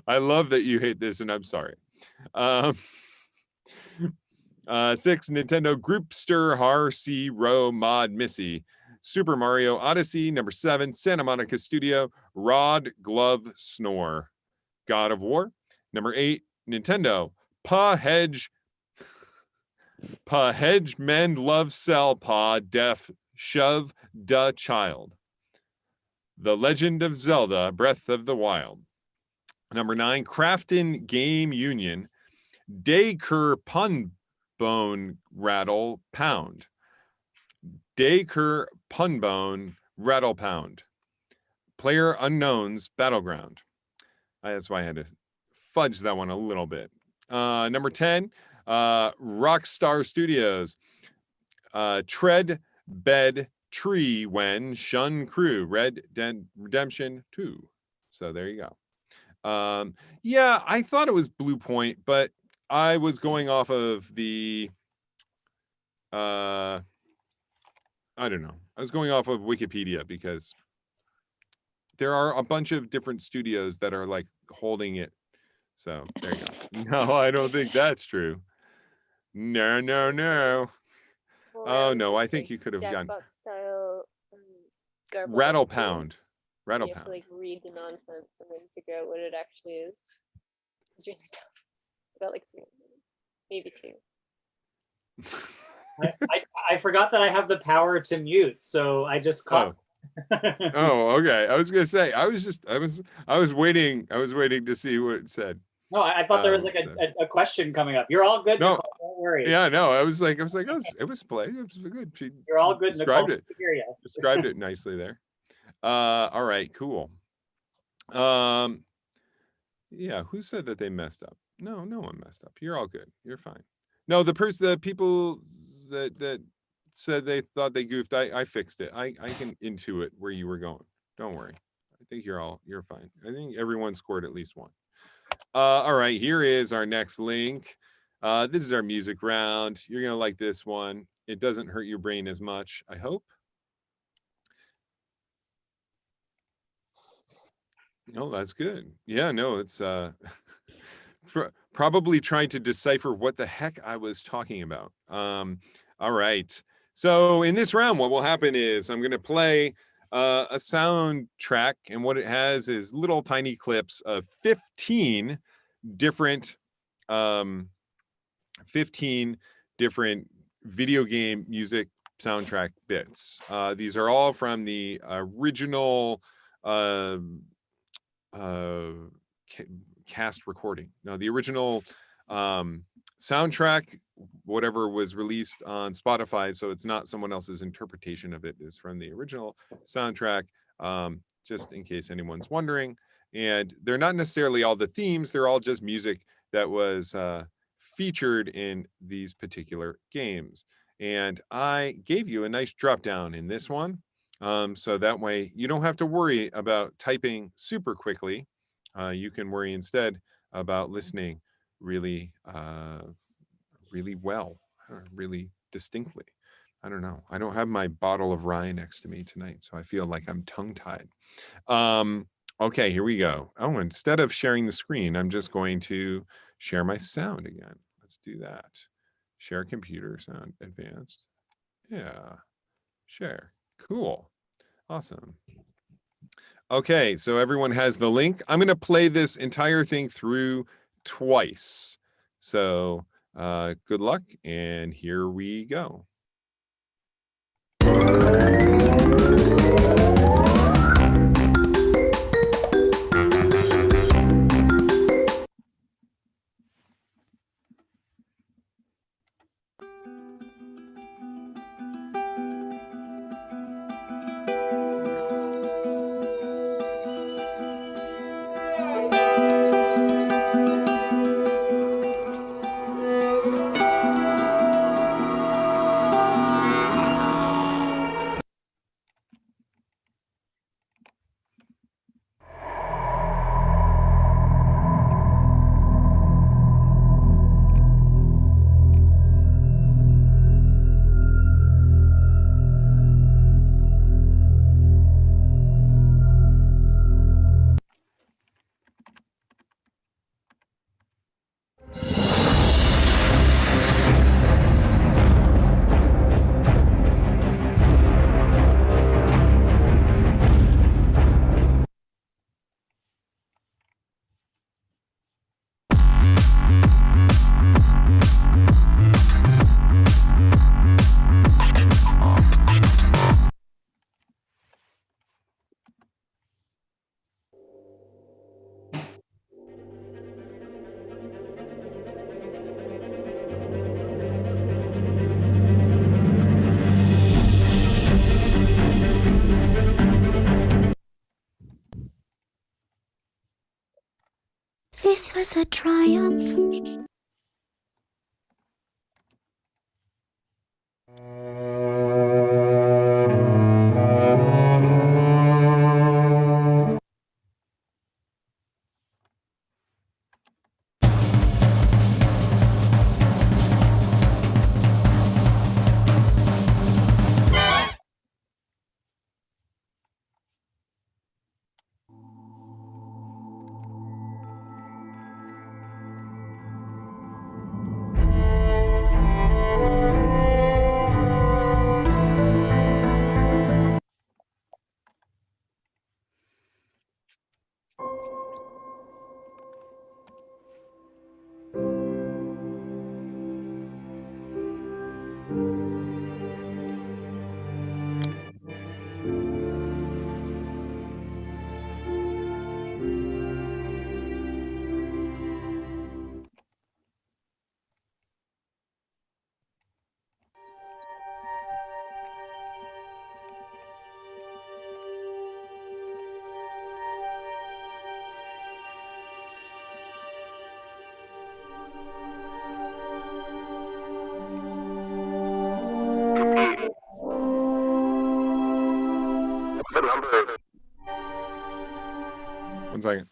A: love that you hate this, and I'm sorry. 6, Nintendo Groupster Har C Row Mod Missy, Super Mario Odyssey. Number 7, Santa Monica Studio, Rod Glove Snore, God of War. Number 8, Nintendo Hedge Mend Love Cell Pa Def Shove Da Child, The Legend of Zelda Breath of the Wild. Number 9, Krafton Game Union, Dayker Punbone Rattle Pound, Dayker Punbone Rattle Pound, Player Unknown's Battleground. That's why I had to fudge that one a little bit. Number 10, Rockstar Studios, Tread Bed Tree When Shun Crew Red Dead Redemption 2. So there you go. Yeah, I thought it was Blue Point, but I was going off of the I don't know. I was going off of Wikipedia because there are a bunch of different studios that are like holding it. So there you go. No, I don't think that's true. No. Oh no, I think you could have gone Rattle Pound. Rattle
J: You have
A: Pound.
J: to like read the nonsense and then figure out what it actually is. It's really tough. About like 3 minutes, maybe 2.
B: I forgot that I have the power to mute, so I just caught.
A: Oh, okay. I was gonna say I was waiting to see what it said.
B: No, I thought there was like a question coming up. You're all good,
A: No.
B: Nicole, don't worry.
A: Yeah, no, I was like, oh, it was play. It was good.
B: You're all good,
A: described
B: Nicole.
A: it.
B: I hear you.
A: Described it nicely there. All right, cool. Yeah, who said that they messed up? No one messed up. You're all good. You're fine. No, the people that said they thought they goofed, I fixed it. I can intuit where you were going. Don't worry. I think you're fine. I think everyone scored at least one. All right, here is our next link. This is our music round. You're gonna like this one. It doesn't hurt your brain as much, I hope. No, that's good. Yeah, no, it's probably trying to decipher what the heck I was talking about. All right. So in this round, what will happen is I'm going to play a soundtrack, and what it has is little tiny clips of 15 different video game music soundtrack bits. These are all from the original cast recording. Now, the original soundtrack, whatever was released on Spotify, so it's not someone else's interpretation of it, is from the original soundtrack, just in case anyone's wondering. And they're not necessarily all the themes, they're all just music that was featured in these particular games. And I gave you a nice drop down in this one, so that way you don't have to worry about typing super quickly. You can worry instead about listening really well, really distinctly. I don't know. I don't have my bottle of rye next to me tonight, so I feel like I'm tongue-tied. Okay, here we go. Oh, instead of sharing the screen, I'm just going to share my sound again. Let's do that. Share computer sound advanced. Yeah, share. Cool. Awesome. Okay, so everyone has the link. I'm going to play this entire thing through twice. So good luck, and here we go.
H: This was a triumph.
A: One second.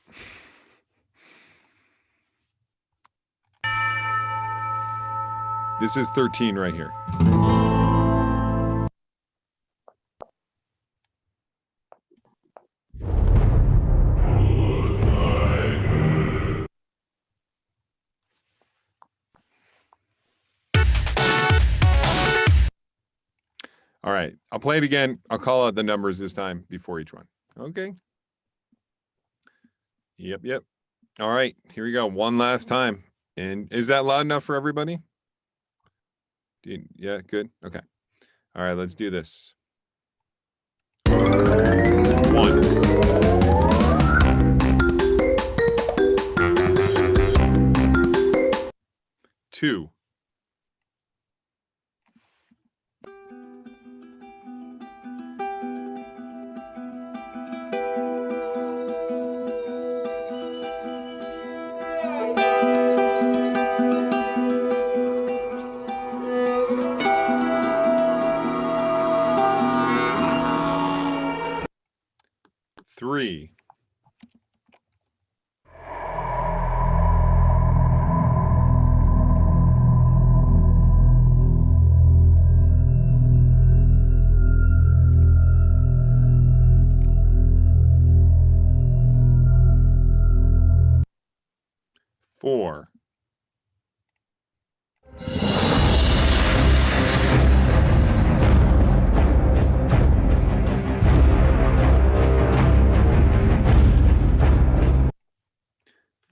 A: This is 13 right here. All right, I'll play it again. I'll call out the numbers this time before each one. Okay. Yep. All right, here we go. One last time. And is that loud enough for everybody? Yeah, good. Okay. All right, let's do this. It's 1. Two. 3. 4.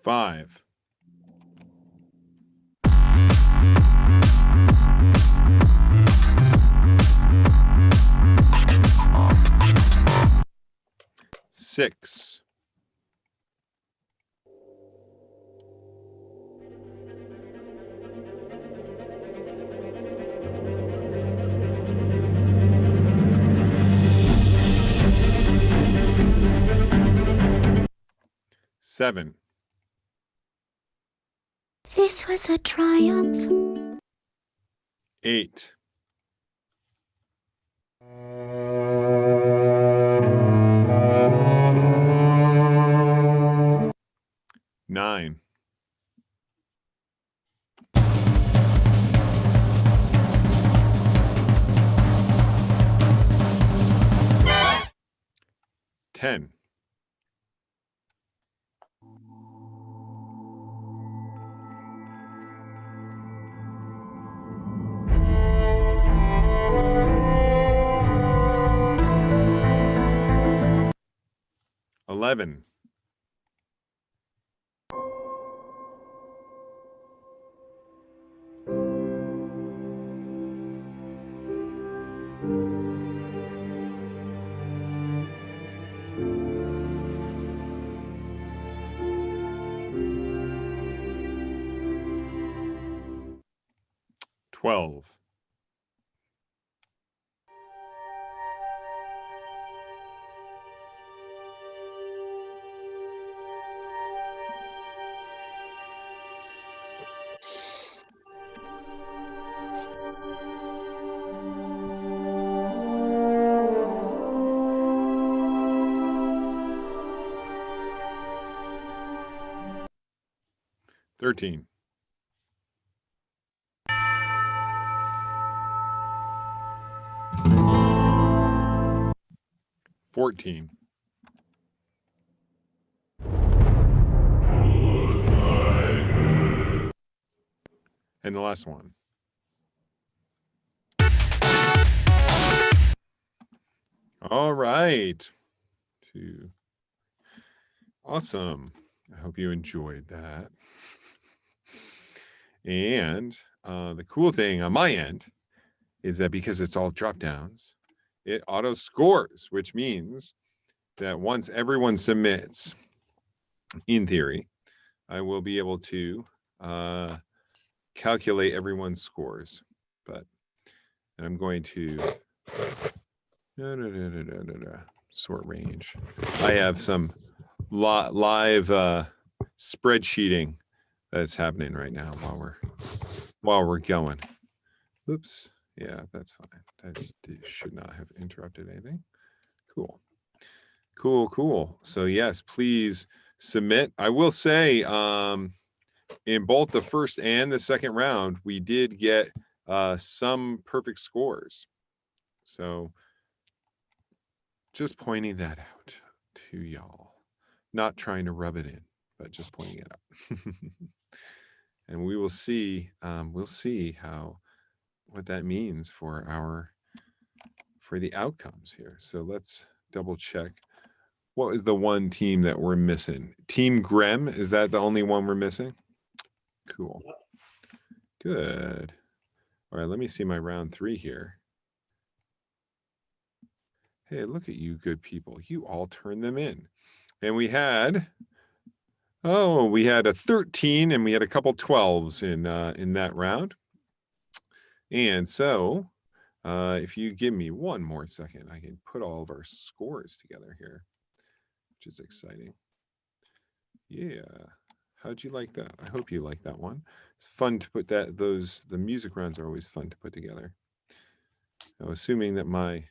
A: 5. 6. 7.
H: This was a triumph.
A: 8. 9. 10. 11. 12. 13. 13. 14. And the last one. All right. 2. Awesome. I hope you enjoyed that. And the cool thing on my end is that because it's all drop downs, it auto scores, which means that once everyone submits, in theory, I will be able to calculate everyone's scores. And I'm going to sort range. I have some live spreadsheeting that's happening right now while we're going. Oops. Yeah, that's fine. That should not have interrupted anything. Cool. So yes, please submit. I will say in both the first and the second round, we did get some perfect scores. So just pointing that out to y'all. Not trying to rub it in, but just pointing it out. And we will see, what that means for the outcomes here. So let's double check. What is the one team that we're missing? Team Grem, is that the only one we're missing? Cool. Good. All right, let me see my round 3 here. Hey, look at you good people. You all turned them in. And we had a 13 and we had a couple 12s in that round. And so if you give me one more second, I can put all of our scores together here, which is exciting. Yeah. How'd you like that? I hope you like that one. It's fun to put the music rounds are always fun to put together. Now, assuming that my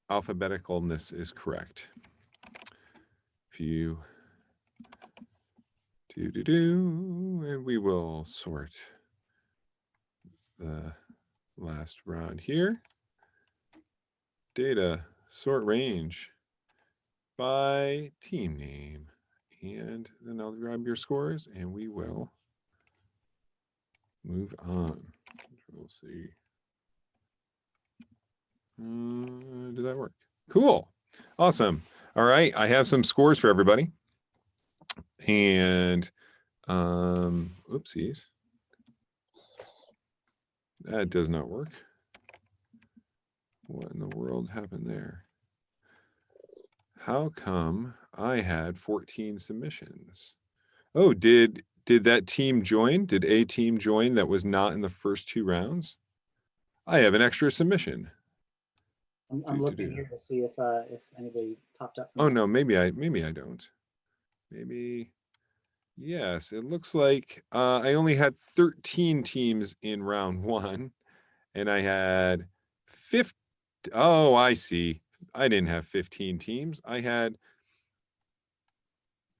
A: alphabeticalness is correct. If you and we will sort the last round here. Data, sort range by team name. And then I'll grab your scores and we will move on. We'll see. Did that work? Cool. Awesome. All right. I have some scores for everybody. And oopsies. That does not work. What in the world happened there? How come I had 14 submissions? Oh, did that team join? Did a team join that was not in the first 2 rounds? I have an extra submission.
B: I'm looking here to see if anybody popped up.
A: Oh no, maybe I don't. Maybe. Yes, it looks like I only had 13 teams in round 1 and I had 50. Oh, I see. I didn't have 15 teams. I had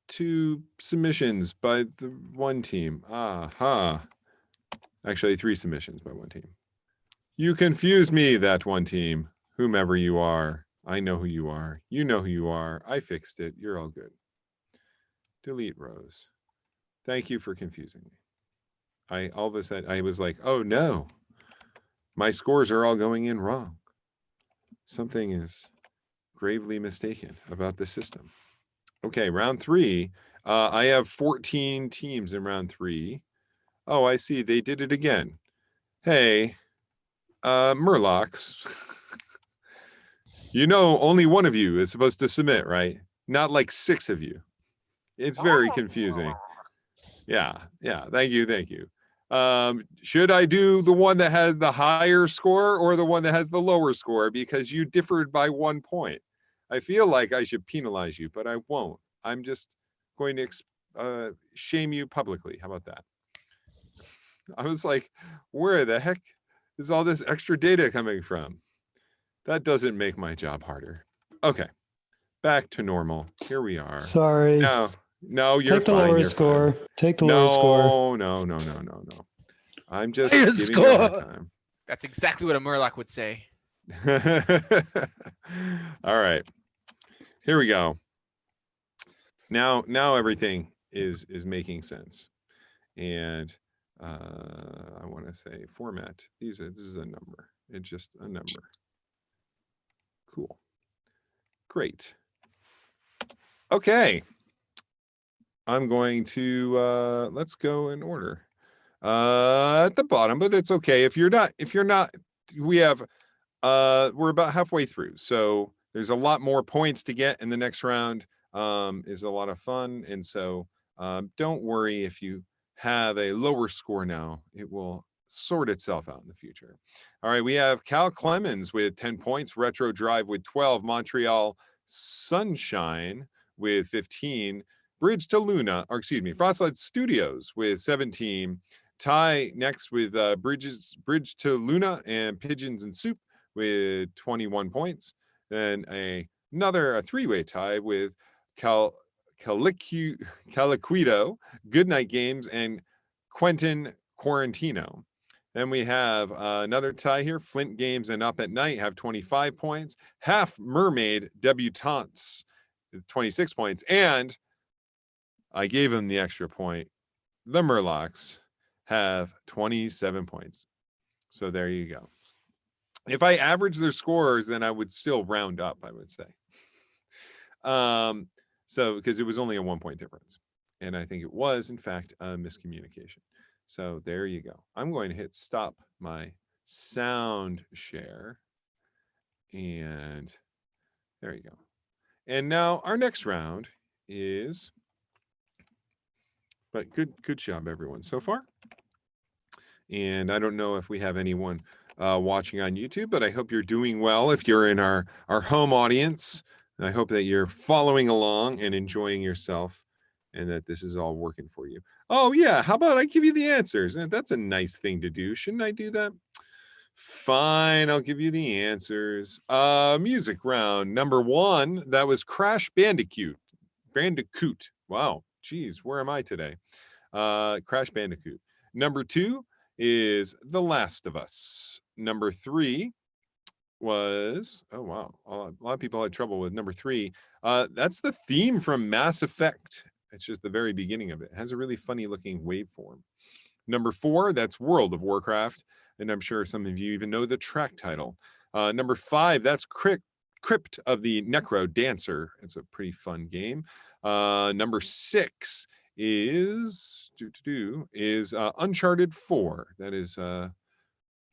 A: 2 submissions by the one team. Aha. Actually, 3 submissions by one team. You confused me, that one team. Whomever you are. I know who you are. You know who you are. I fixed it. You're all good. Delete rows. Thank you for confusing me. All of a sudden, I was like, oh no. My scores are all going in wrong. Something is gravely mistaken about the system. Okay, round 3. I have 14 teams in round 3. Oh, I see. They did it again. Hey, MURLOCS. You know, only one of you is supposed to submit, right? Not like 6 of you. It's very confusing. Yeah. Thank you. Should I do the one that has the higher score or the one that has the lower score? Because you differed by 1 point. I feel like I should penalize you, but I won't. I'm just going to shame you publicly. How about that? I was like, where the heck is all this extra data coming from? That doesn't make my job harder. Okay, back to normal. Here we are.
L: Sorry.
A: Now, No, you're
D: Take the
A: fine.
D: lower
A: You're
D: score.
A: fine.
D: Take the lower score.
A: No. I'm just
K: Higher
A: giving you a hard
K: score.
A: time.
L: That's exactly what a Murloc would say.
A: All right. Here we go. Now everything is making sense. And I want to say format. This is a number. It's just a number. Cool. Great. Okay. I'm going to let's go in order. At the bottom, but it's okay. If you're not, we have we're about halfway through. So there's a lot more points to get in the next round. Is a lot of fun. And so don't worry if you have a lower score now. It will sort itself out in the future. All right, we have Cal Clemens with 10 points, Retro Drive with 12, Montreal Sunshine with 15, Bridge to Luna, or excuse me, Frostlight Studios with 17, Ty next with Bridge to Luna and Pigeons and Soup with 21 points. Then another three-way tie with Caliquido, Goodnight Games, and Quentin Quarantino. Then we have another tie here. Flint Games and Up at Night have 25 points. Half Mermaid Debutantes, 26 points. And I gave them the extra point. The Murlocs have 27 points. So there you go. If I average their scores, then I would still round up, I would say. So because it was only a 1 point difference. And I think it was, in fact, a miscommunication. So there you go. I'm going to hit stop my sound share. And there you go. And now our next round is, but good job, everyone, so far. And I don't know if we have anyone watching on YouTube, but I hope you're doing well. If you're in our home audience, I hope that you're following along and enjoying yourself and that this is all working for you. Oh, yeah. How about I give you the answers? That's a nice thing to do. Shouldn't I do that? Fine. I'll give you the answers. Music round number 1. That was Crash Bandicoot. Wow. Geez, where am I today? Crash Bandicoot. Number 2 is The Last of Us. Number 3 was, oh wow, a lot of people had trouble with number 3. That's the theme from Mass Effect. It's just the very beginning of it. It has a really funny looking waveform. Number 4, that's World of Warcraft, and I'm sure some of you even know the track title. Number 5, that's Crypt of the Necro Dancer. It's a pretty fun game. Number 6 is Uncharted 4. That is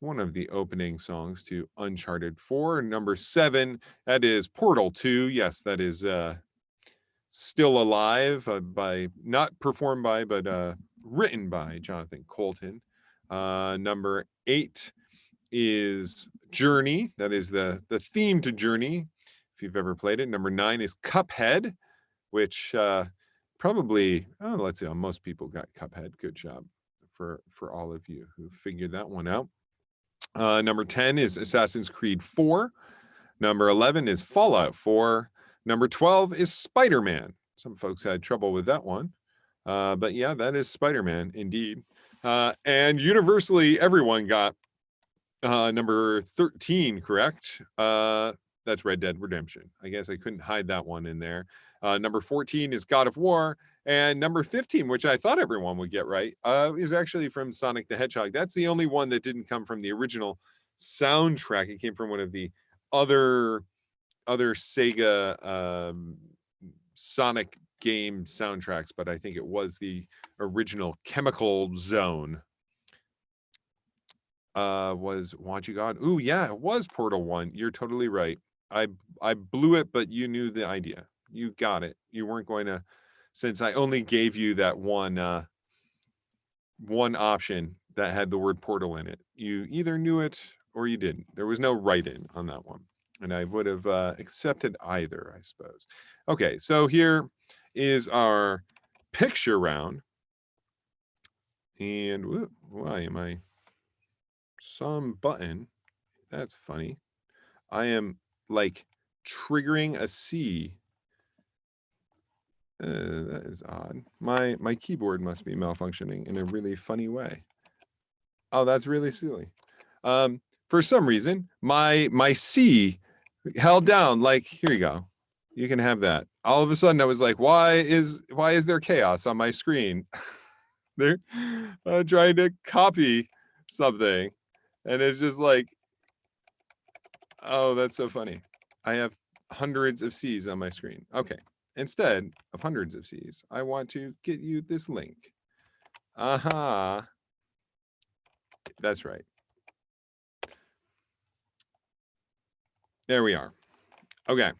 A: one of the opening songs to Uncharted 4. Number 7, that is Portal 2. Yes, that is Still Alive, not performed by, but written by Jonathan Colton. Number 8 is Journey. That is the theme to Journey, if you've ever played it. Number 9 is Cuphead, which probably, let's see, most people got Cuphead. Good job for all of you who figured that one out. Number 10 is Assassin's Creed 4. Number 11 is Fallout 4. Number 12 is Spider-Man. Some folks had trouble with that one. But yeah, that is Spider-Man indeed. And universally, everyone got number 13 correct. That's Red Dead Redemption. I guess I couldn't hide that one in there. Number 14 is God of War. And number 15, which I thought everyone would get right, is actually from Sonic the Hedgehog. That's the only one that didn't come from the original soundtrack. It came from one of the other Sega Sonic game soundtracks, but I think it was the original Chemical Zone. Was Watch You God? Ooh, yeah, it was Portal 1. You're totally right. I blew it, but you knew the idea. You got it. You weren't going to, since I only gave you that one option that had the word portal in it. You either knew it or you didn't. There was no write-in on that one. And I would have accepted either, I suppose. Okay, so here is our picture round. And why am I some button? That's funny. I am like triggering a C That is odd. My keyboard must be malfunctioning in a really funny way. Oh, that's really silly. For some reason, my C held down. Like, here you go. You can have that. All of a sudden, I was like, why is there chaos on my screen? They're trying to copy something, and it's just like, oh, that's so funny. I have hundreds of C's on my screen. Okay. Instead of hundreds of C's, I want to get you this link. Aha. That's right. There we are. Okay.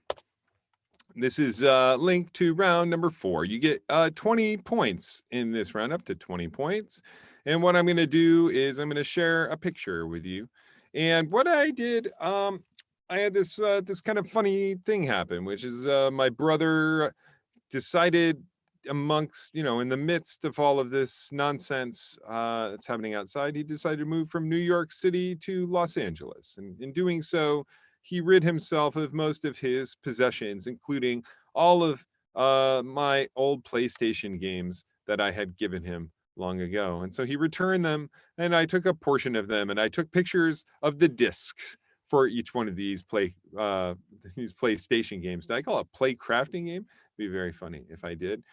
A: This is linked to round number 4. You get 20 points in this round, up to 20 points. And what I'm going to do is I'm going to share a picture with you. And what I did, I had this this kind of funny thing happen, which is my brother decided amongst, in the midst of all of this nonsense that's happening outside, he decided to move from New York City to Los Angeles. And in doing so, he rid himself of most of his possessions, including all of my old PlayStation games that I had given him long ago. And so he returned them, and I took a portion of them, and I took pictures of the discs for each one of these PlayStation games. Did I call it a play crafting game? It'd be very funny if I did.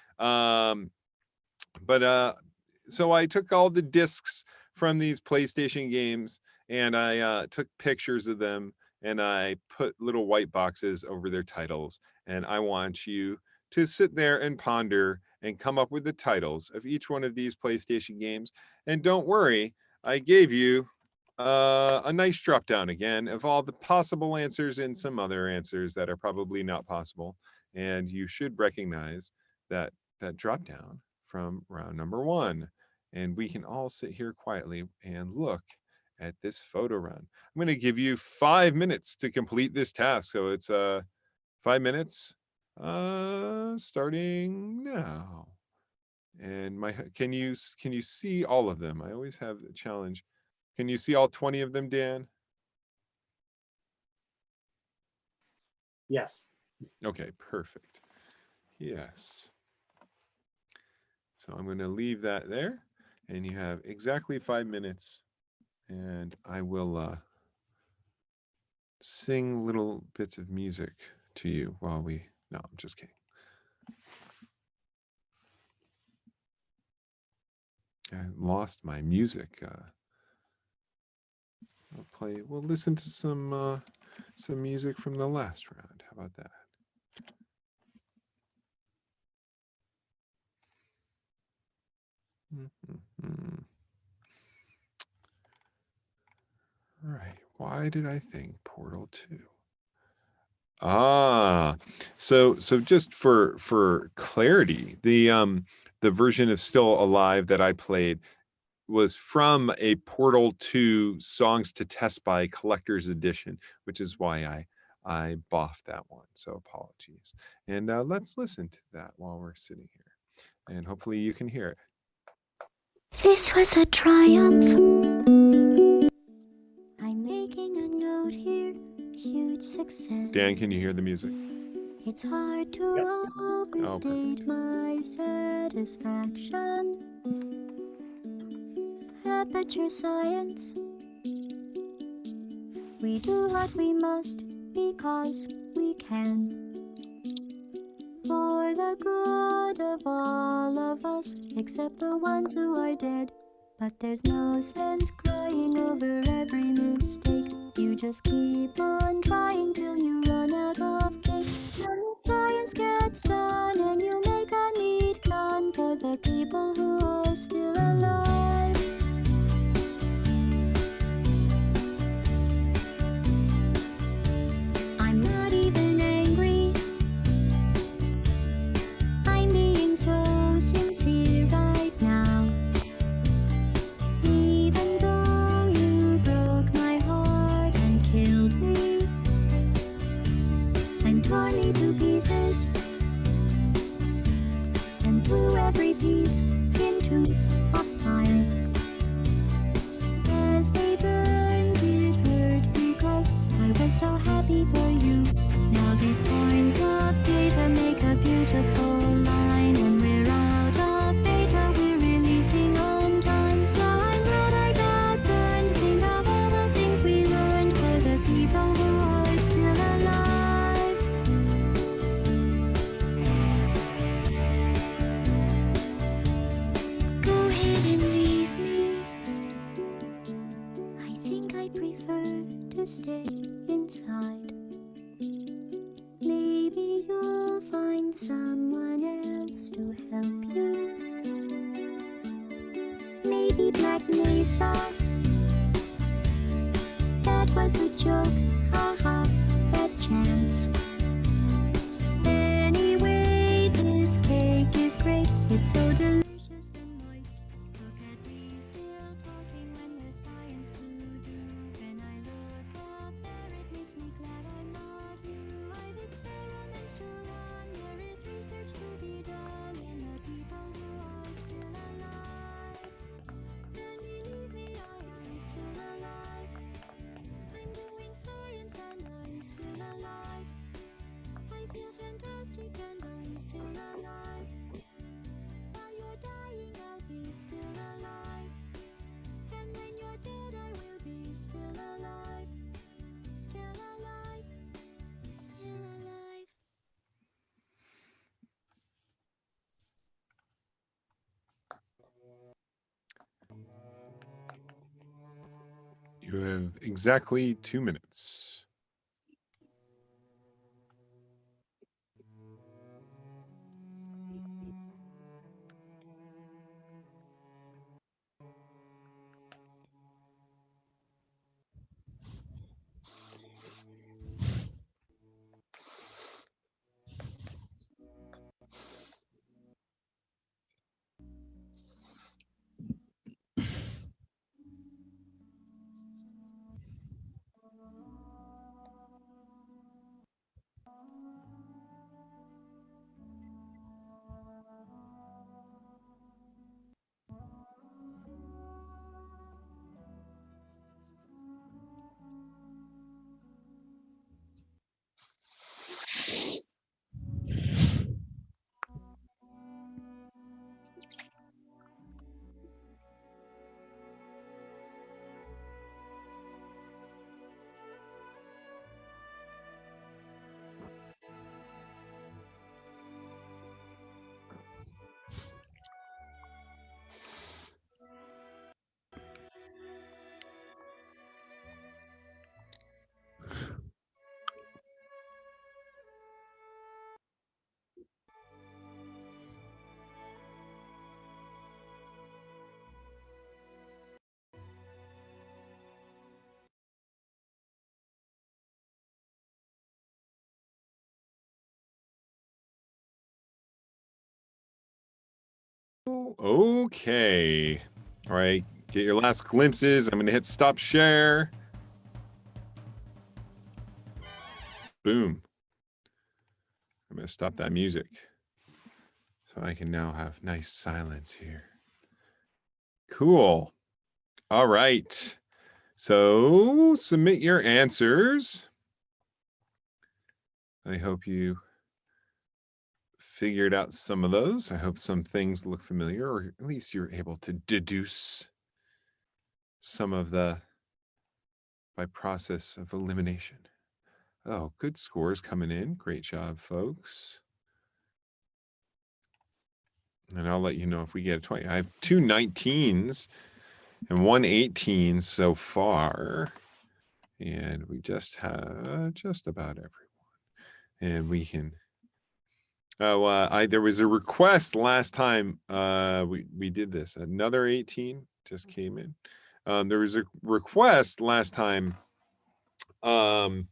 A: So I took all the discs from these PlayStation games, and I took pictures of them, and I put little white boxes over their titles. And I want you to sit there and ponder and come up with the titles of each one of these PlayStation games. And don't worry, I gave you a nice drop down again of all the possible answers and some other answers that are probably not possible. And you should recognize that drop down from round number 1. And we can all sit here quietly and look at this photo run. I'm going to give you 5 minutes to complete this task. So it's 5 minutes starting now. And can you see all of them? I always have the challenge. Can you see all 20 of them, Dan?
B: Yes.
A: Okay, perfect. Yes. So I'm going to leave that there, and you have exactly 5 minutes. And I will sing little bits of music to you while we... No, I'm just kidding. I lost my music. We'll listen to some music from the last round. How about that? All right. Why did I think Portal 2? So just for clarity, the version of Still Alive that I played was from a Portal 2 Songs to Test by Collector's Edition, which is why I boffed that one. So apologies. And let's listen to that while we're sitting here, and hopefully you can hear it.
H: This was a triumph. I'm making a note here, huge success.
A: Dan, can you hear the music?
H: It's hard to overstate my satisfaction. Aperture science. We do what we must because we can. For the good of all of us, except the ones who are dead. But there's no sense crying over every mistake. You just keep on trying till you run out of cake. When science gets done and you make a neat gun for the people who are still alive. I'm not even angry. I'm being so sincere right now. Even though you broke my heart and killed me and tore me to pieces and threw every piece into a fire. As they burned, it hurt because I was so happy for you. Now these points of data make a beautiful line. I prefer to stay inside. Maybe you'll find someone else to help you. Maybe Black Mesa. That was a joke, haha, that chance. Anyway, this cake is great, it's so delicious and moist. Look at me still talking when there's science to do. When I look up there, it makes me glad I'm not you. I've experiments to run, there is research to be done in the people who are still alive. And believe me, I am still alive. I'm doing science and I'm still alive. I feel fantastic and I'm still alive. While you're dying, I'll be still alive. And when you're dead, I will be still alive. Still alive. Still alive.
A: You have exactly 2 minutes. Okay. All right. Get your last glimpses. I'm going to hit stop share. Boom. I'm going to stop that music. So I can now have nice silence here. Cool. All right. So submit your answers. I hope you figured out some of those. I hope some things look familiar, or at least you're able to deduce some of the by process of elimination. Oh, good scores coming in. Great job, folks. And I'll let you know if we get a 20. I have 2 19s and 1 18 so far. And we just have just about everyone. And we can. Oh, there was a request last time we did this. Another 18 just came in. There was a request last time that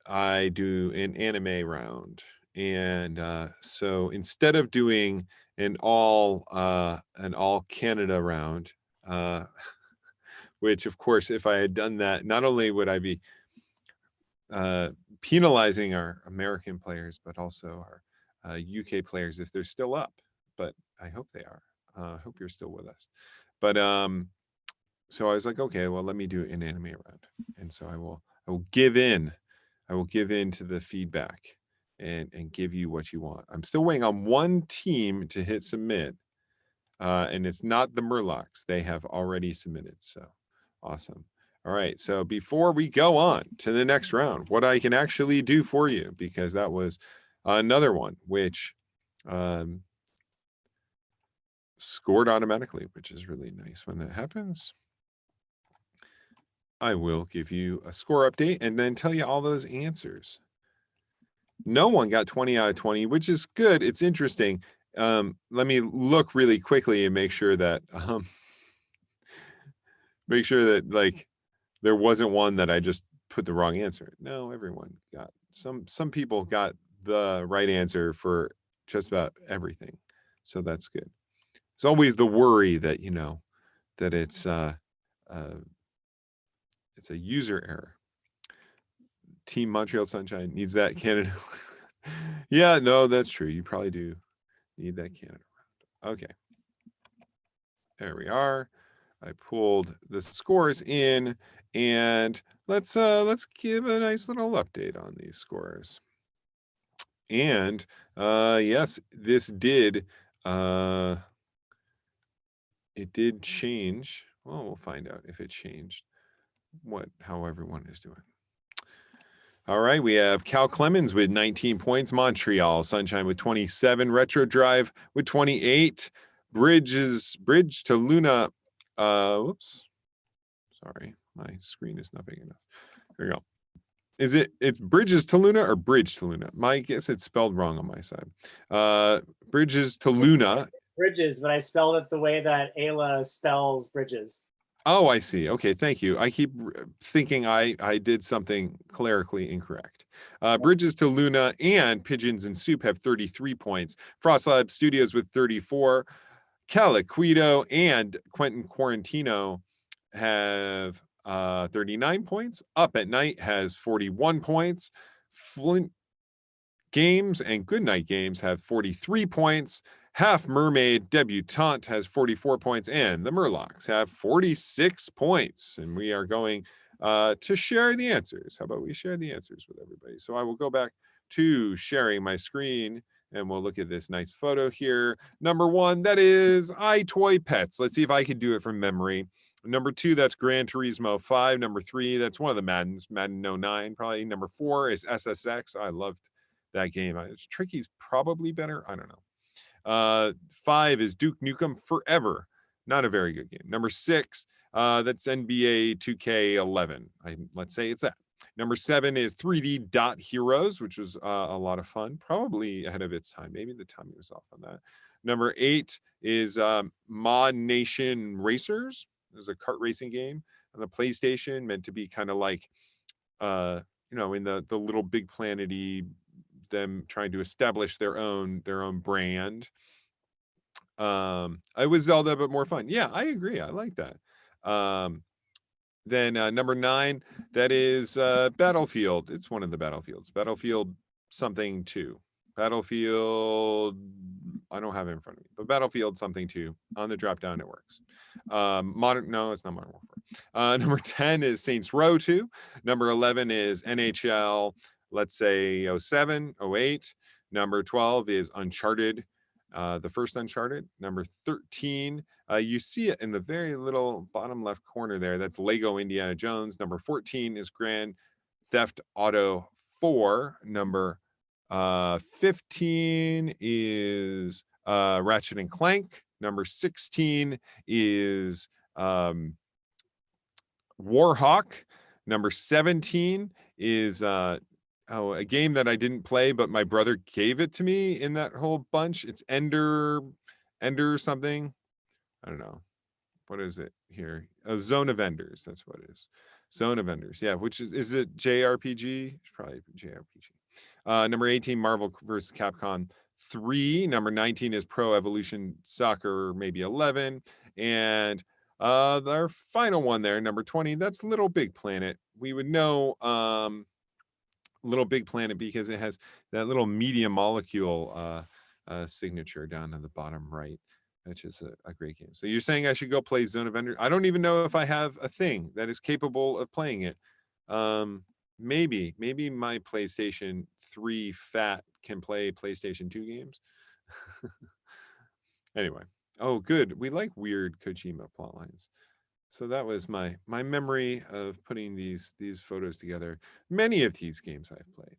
A: I do an anime round. And so instead of doing an all Canada round, which of course, if I had done that, not only would I be penalizing our American players, but also our UK players if they're still up. But I hope they are. I hope you're still with us. But so I was like, okay, well, let me do an anime round, and so I will give in. I will give in to the feedback and give you what you want. I'm still waiting on one team to hit submit, and it's not the MURLOCS. They have already submitted, so awesome. All right, so before we go on to the next round, what I can actually do for you, because that was another one which scored automatically, which is really nice when that happens. I will give you a score update and then tell you all those answers. No one got 20 out of 20, which is good. It's interesting. Let me look really quickly and make sure that like there wasn't one that I just put the wrong answer. No, everyone got some people got the right answer for just about everything. So that's good. It's always the worry that, you know, that it's a user error. Team Montreal Sunshine needs that Canada. Yeah, no, that's true. You probably do need that Canada round. Okay. There we are. I pulled the scores in, and let's give a nice little update on these scores. And yes, this did it did change. Well, we'll find out if it changed how everyone is doing. All right, we have Cal Clemens with 19 points, Montreal Sunshine with 27, Retro Drive with 28, Bridge to Luna. Whoops. Sorry, my screen is not big enough. There you go. It's Bridges to Luna or Bridge to Luna? My guess it's spelled wrong on my side. Bridges to Luna.
B: Bridges, but I spelled it the way that Ayla spells bridges.
A: Oh, I see. Okay, thank you. I keep thinking I did something clerically incorrect. Bridges to Luna and Pigeons and Soup have 33 points. Frost Lab Studios with 34. Caliquito and Quentin Quarantino have 39 points. Up at Night has 41 points. Flint Games and Goodnight Games have 43 points. Half Mermaid Debutante has 44 points, and the Murlocs have 46 points. And we are going to share the answers. How about we share the answers with everybody? So I will go back to sharing my screen, and we'll look at this nice photo here. Number 1, that is iToy Pets. Let's see if I can do it from memory. Number 2, that's Gran Turismo 5. Number 3, that's one of the Maddens, Madden 09 probably. Number 4 is SSX. I loved that game. Tricky's probably better. I don't know. 5 is Duke Nukem Forever. Not a very good game. Number 6, that's NBA 2K11. Let's say it's that. Number 7 is 3D Dot Heroes, which was a lot of fun. Probably ahead of its time. Maybe the timing was off on that. Number 8 is Mod Nation Racers. There's a kart racing game on the PlayStation, meant to be kind of like, you know, in the Little Big Planet-y, them trying to establish their own brand. I was Zelda, but more fun. Yeah, I agree. I like that. Then number 9, that is Battlefield. It's one of the Battlefields. Battlefield something 2. Battlefield, I don't have it in front of me, but Battlefield something 2. On the drop down, it works. No, it's not Modern Warfare. Number 10 is Saints Row 2. Number 11 is NHL, let's say 07, 08. Number 12 is Uncharted, the first Uncharted. Number 13, you see it in the very little bottom left corner there. That's Lego Indiana Jones. Number 14 is Grand Theft Auto 4. Number 15 is Ratchet and Clank. Number 16 is Warhawk. Number 17 is a game that I didn't play, but my brother gave it to me in that whole bunch. It's Ender something. I don't know. What is it here? A Zone of Enders. That's what it is. Zone of Enders. Yeah, which is it JRPG? It's probably JRPG. Number 18, Marvel vs. Capcom 3. Number 19 is Pro Evolution Soccer, maybe 11. And our final one there, number 20, that's Little Big Planet. We would know Little Big Planet because it has that little media molecule signature down in the bottom right, which is a great game. So you're saying I should go play Zone of Enders? I don't even know if I have a thing that is capable of playing it. Maybe my PlayStation 3 fat can play PlayStation 2 games. Anyway, oh good, we like weird Kojima plot lines. So that was my memory of putting these photos together. Many of these games I've played.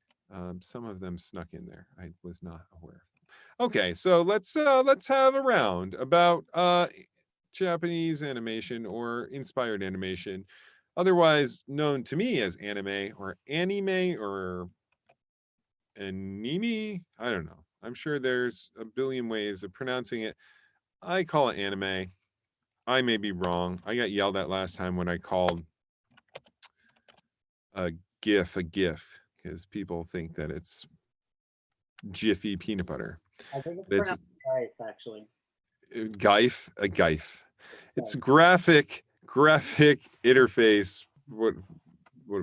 A: Some of them snuck in there. I was not aware of them. Okay, so let's have a round about Japanese animation or inspired animation. otherwise known to me as anime or anime or anime. I don't know. I'm sure there's a billion ways of pronouncing it. I call it anime. I may be wrong. I got yelled at last time when I called a GIF because people think that it's Jiffy peanut butter.
B: I think it's
A: It's
B: pronounced Gife, actually.
A: a GIF. It's graphic interface what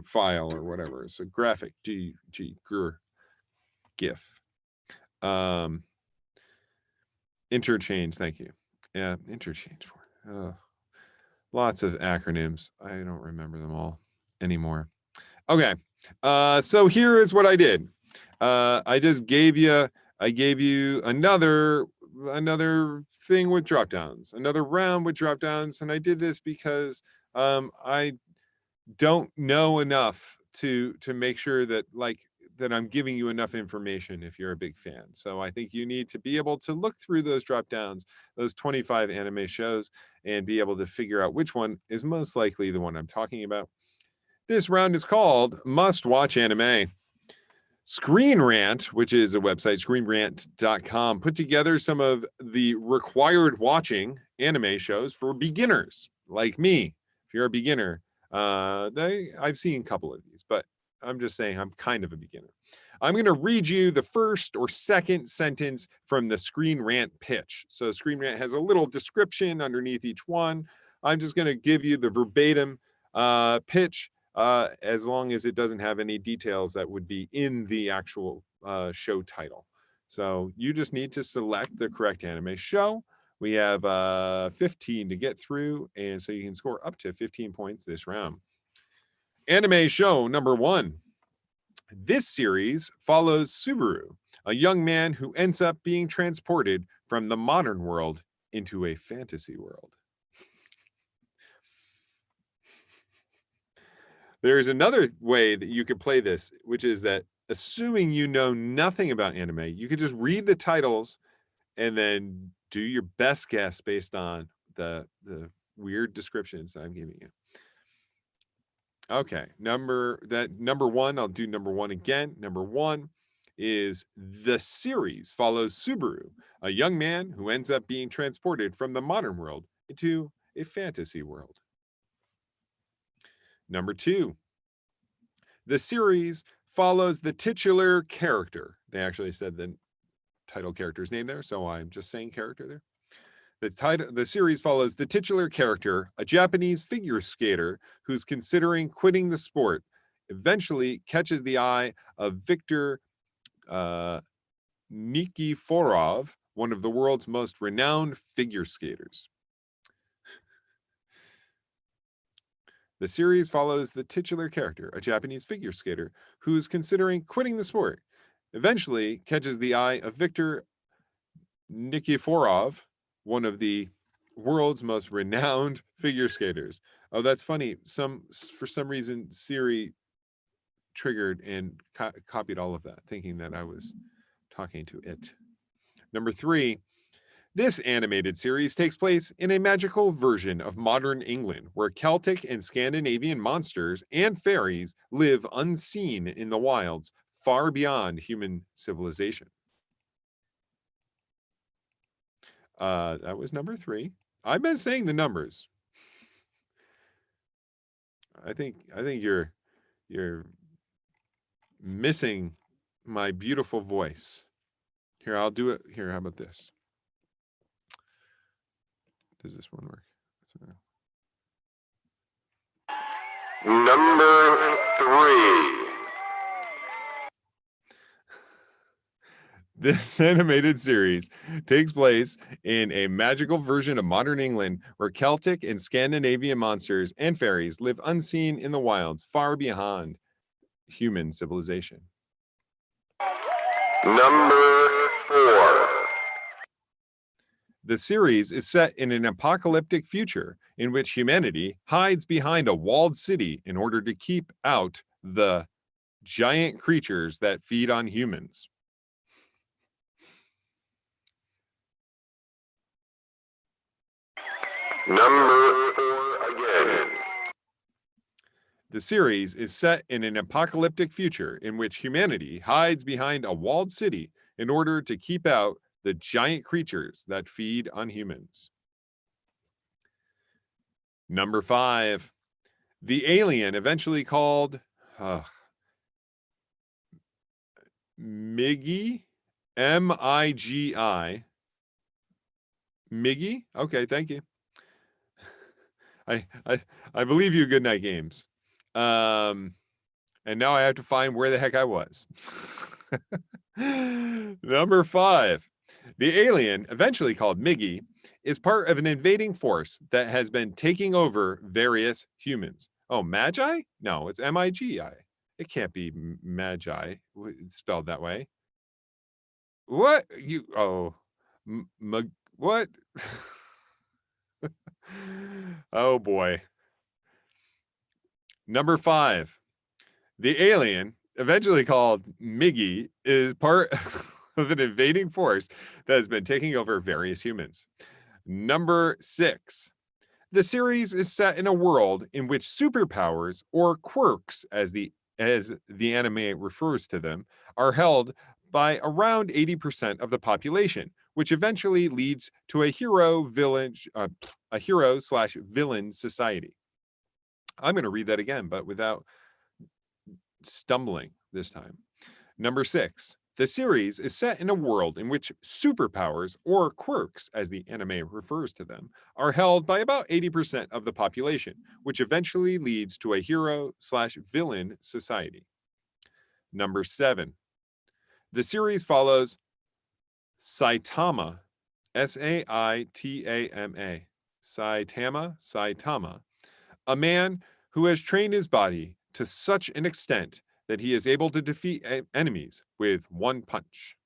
A: file or whatever. It's a graphic GIF. Interchange, thank you. Yeah, interchange for lots of acronyms. I don't remember them all anymore. Okay. So here is what I did. I gave you another thing with drop downs, another round with drop downs, and I did this because I don't know enough to make sure that that I'm giving you enough information if you're a big fan. So I think you need to be able to look through those drop downs, those 25 anime shows, and be able to figure out which one is most likely the one I'm talking about. This round is called Must Watch Anime. Screen Rant, which is a website, screenrant.com, put together some of the required watching anime shows for beginners like me. If you're a beginner, I've seen a couple of these, but I'm just saying I'm kind of a beginner. I'm going to read you the first or second sentence from the Screen Rant pitch. So Screen Rant has a little description underneath each one. I'm just going to give you the verbatim pitch as long as it doesn't have any details that would be in the actual show title. So you just need to select the correct anime show. We have 15 to get through, and so you can score up to 15 points this round. Anime show number 1. This series follows Subaru, a young man who ends up being transported from the modern world into a fantasy world. There's another way that you could play this, which is that assuming you know nothing about anime, you could just read the titles and then do your best guess based on the weird descriptions that I'm giving you. Okay, number 1, I'll do number 1 again. Number 1 is the series follows Subaru, a young man who ends up being transported from the modern world into a fantasy world. Number 2, the series follows the titular character. They actually said the title character's name there, so I'm just saying character there. The series follows the titular character, a Japanese figure skater who's considering quitting the sport, eventually catches the eye of Viktor Nikiforov, one of the world's most renowned figure skaters. The series follows the titular character, a Japanese figure skater who's considering quitting the sport, eventually catches the eye of Viktor Nikiforov, one of the world's most renowned figure skaters. Oh, that's funny. For some reason, Siri triggered and copied all of that, thinking that I was talking to it. Number 3, this animated series takes place in a magical version of modern England, where Celtic and Scandinavian monsters and fairies live unseen in the wilds, far beyond human civilization. That was number 3. I've been saying the numbers. I think you're missing my beautiful voice. Here, I'll do it. Here, how about this? Does this one work?
M: Number 3.
A: This animated series takes place in a magical version of modern England where Celtic and Scandinavian monsters and fairies live unseen in the wilds, far beyond human civilization.
M: Number 4.
A: The series is set in an apocalyptic future in which humanity hides behind a walled city in order to keep out the giant creatures that feed on humans.
M: Number 4 again.
A: The series is set in an apocalyptic future in which humanity hides behind a walled city in order to keep out the giant creatures that feed on humans. Number 5. The alien eventually called Miggy, M-I-G-I. Miggy? Okay, thank you. I believe you, Good Night Games. And now I have to find where the heck I was. Number 5. The alien, eventually called Miggy, is part of an invading force that has been taking over various humans. Oh, Magi? No, it's M-I-G-I. It can't be Magi spelled that way. What? What? Oh boy. Number 5. The alien, eventually called Miggy, is part of an invading force that has been taking over various humans. Number 6. The series is set in a world in which superpowers, or quirks as the anime refers to them, are held by around 80% of the population, which eventually leads to a hero/villain society. I'm going to read that again, but without stumbling this time. Number 6. The series is set in a world in which superpowers, or quirks as the anime refers to them, are held by about 80% of the population, which eventually leads to a hero/villain society. Number 7. The series follows Saitama, S-A-I-T-A-M-A, Saitama, a man who has trained his body to such an extent that he is able to defeat enemies with one punch.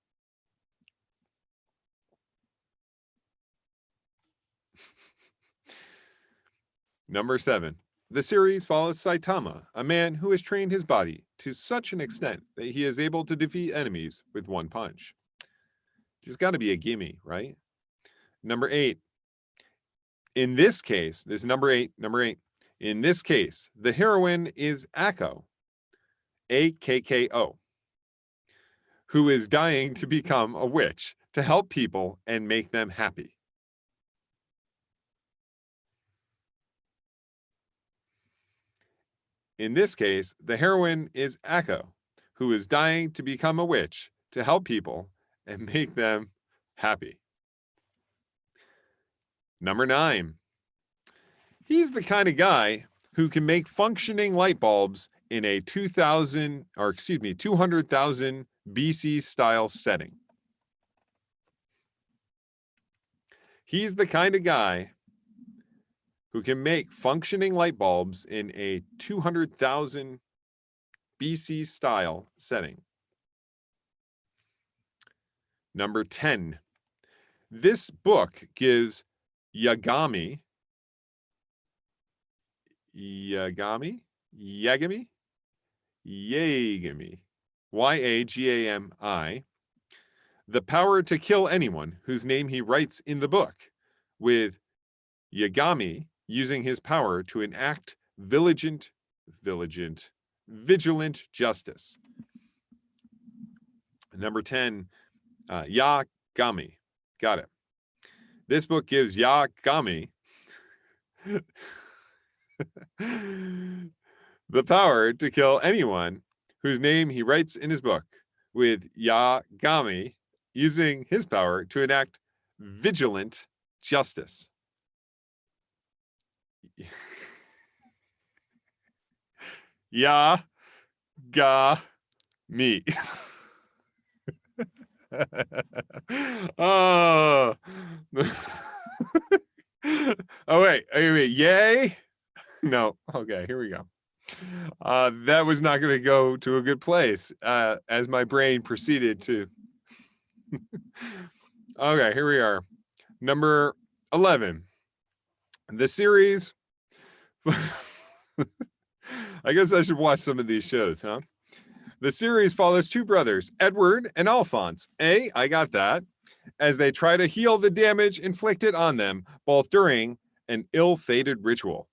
A: Number 7. The series follows Saitama, a man who has trained his body to such an extent that he is able to defeat enemies with one punch. There's got to be a gimme, right? Number 8. In this case, this is number 8. In this case, the heroine is Akko, A-K-K-O, who is dying to become a witch to help people and make them happy. In this case, the heroine is Akko, who is dying to become a witch to help people and make them happy. Number 9. He's the kind of guy who can make functioning light bulbs in a 200,000 BC style setting. He's the kind of guy who can make functioning light bulbs in a 200,000 BC style setting. Number 10. This book gives Yagami, Y-A-G-A-M-I, the power to kill anyone whose name he writes in the book, with Yagami using his power to enact vigilant justice. Number 10, Yagami. Got it. This book gives Yagami the power to kill anyone whose name he writes in his book, with Yagami using his power to enact vigilant justice. Yagami. Oh. Oh wait, yay? No. Okay, here we go. That was not going to go to a good place as my brain proceeded to. Okay, here we are. Number 11. The series. I guess I should watch some of these shows, huh? The series follows two brothers, Edward and Alphonse. I got that. As they try to heal the damage inflicted on them, both during an ill-fated ritual.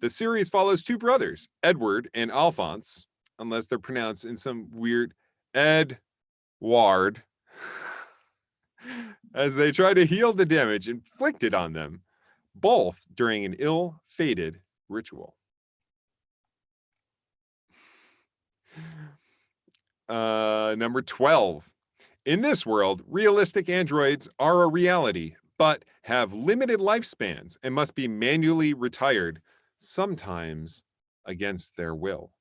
A: The series follows two brothers, Edward and Alphonse, unless they're pronounced in some weird Edward, as they try to heal the damage inflicted on them, both during an ill-fated ritual. Number 12. In this world, realistic androids are a reality, but have limited lifespans and must be manually retired, sometimes against their will.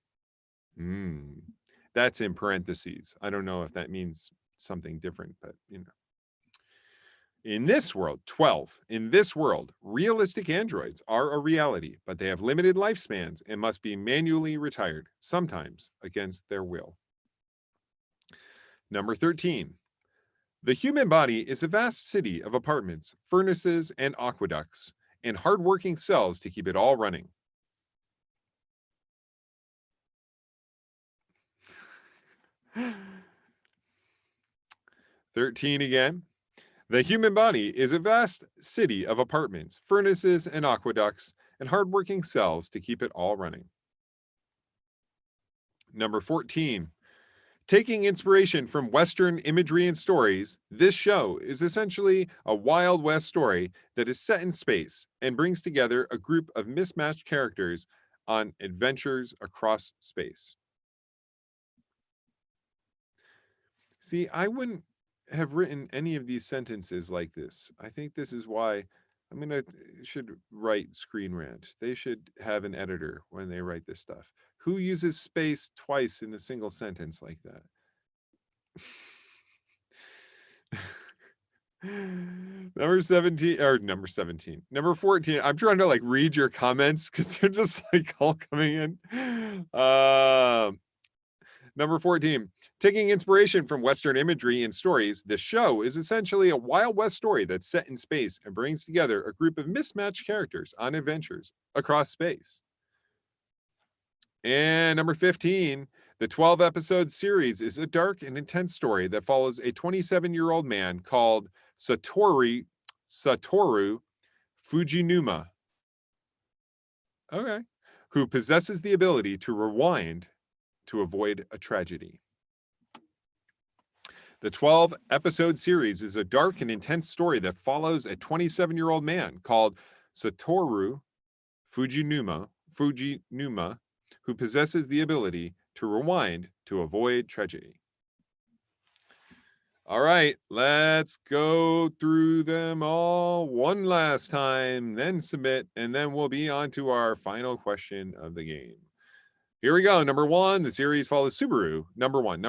A: That's in parentheses. I don't know if that means something different, but you know. In this world, 12. In this world, realistic androids are a reality, but they have limited lifespans and must be manually retired, sometimes against their will. Number 13. The human body is a vast city of apartments, furnaces, and aqueducts, and hardworking cells to keep it all running. "13 again. The human body is a vast city of apartments, furnaces, and aqueducts, and hardworking cells to keep it all running. Number 14. Taking inspiration from Western imagery and stories, this show is essentially a Wild West story that is set in space and brings together a group of mismatched characters on adventures across space." See, I wouldn't have written any of these sentences like this. I think this is why should write Screen Rant. They should have an editor when they write this stuff. Who uses space twice in a single sentence like that? Number 17. Number 14. I'm trying to like read your comments because they're just like all coming in. Number 14. Taking inspiration from Western imagery and stories, this show is essentially a Wild West story that's set in space and brings together a group of mismatched characters on adventures across space. And number 15, the 12-episode series is a dark and intense story that follows a 27-year-old man called Satoru Fujinuma, who possesses the ability to rewind to avoid a tragedy. The 12-episode series is a dark and intense story that follows a 27-year-old man called Satoru Fujinuma, who possesses the ability to rewind to avoid tragedy. All right, let's go through them all one last time, then submit, and then we'll be on to our final question of the game. Here we go. Number 1, the series follows Subaru. Number one.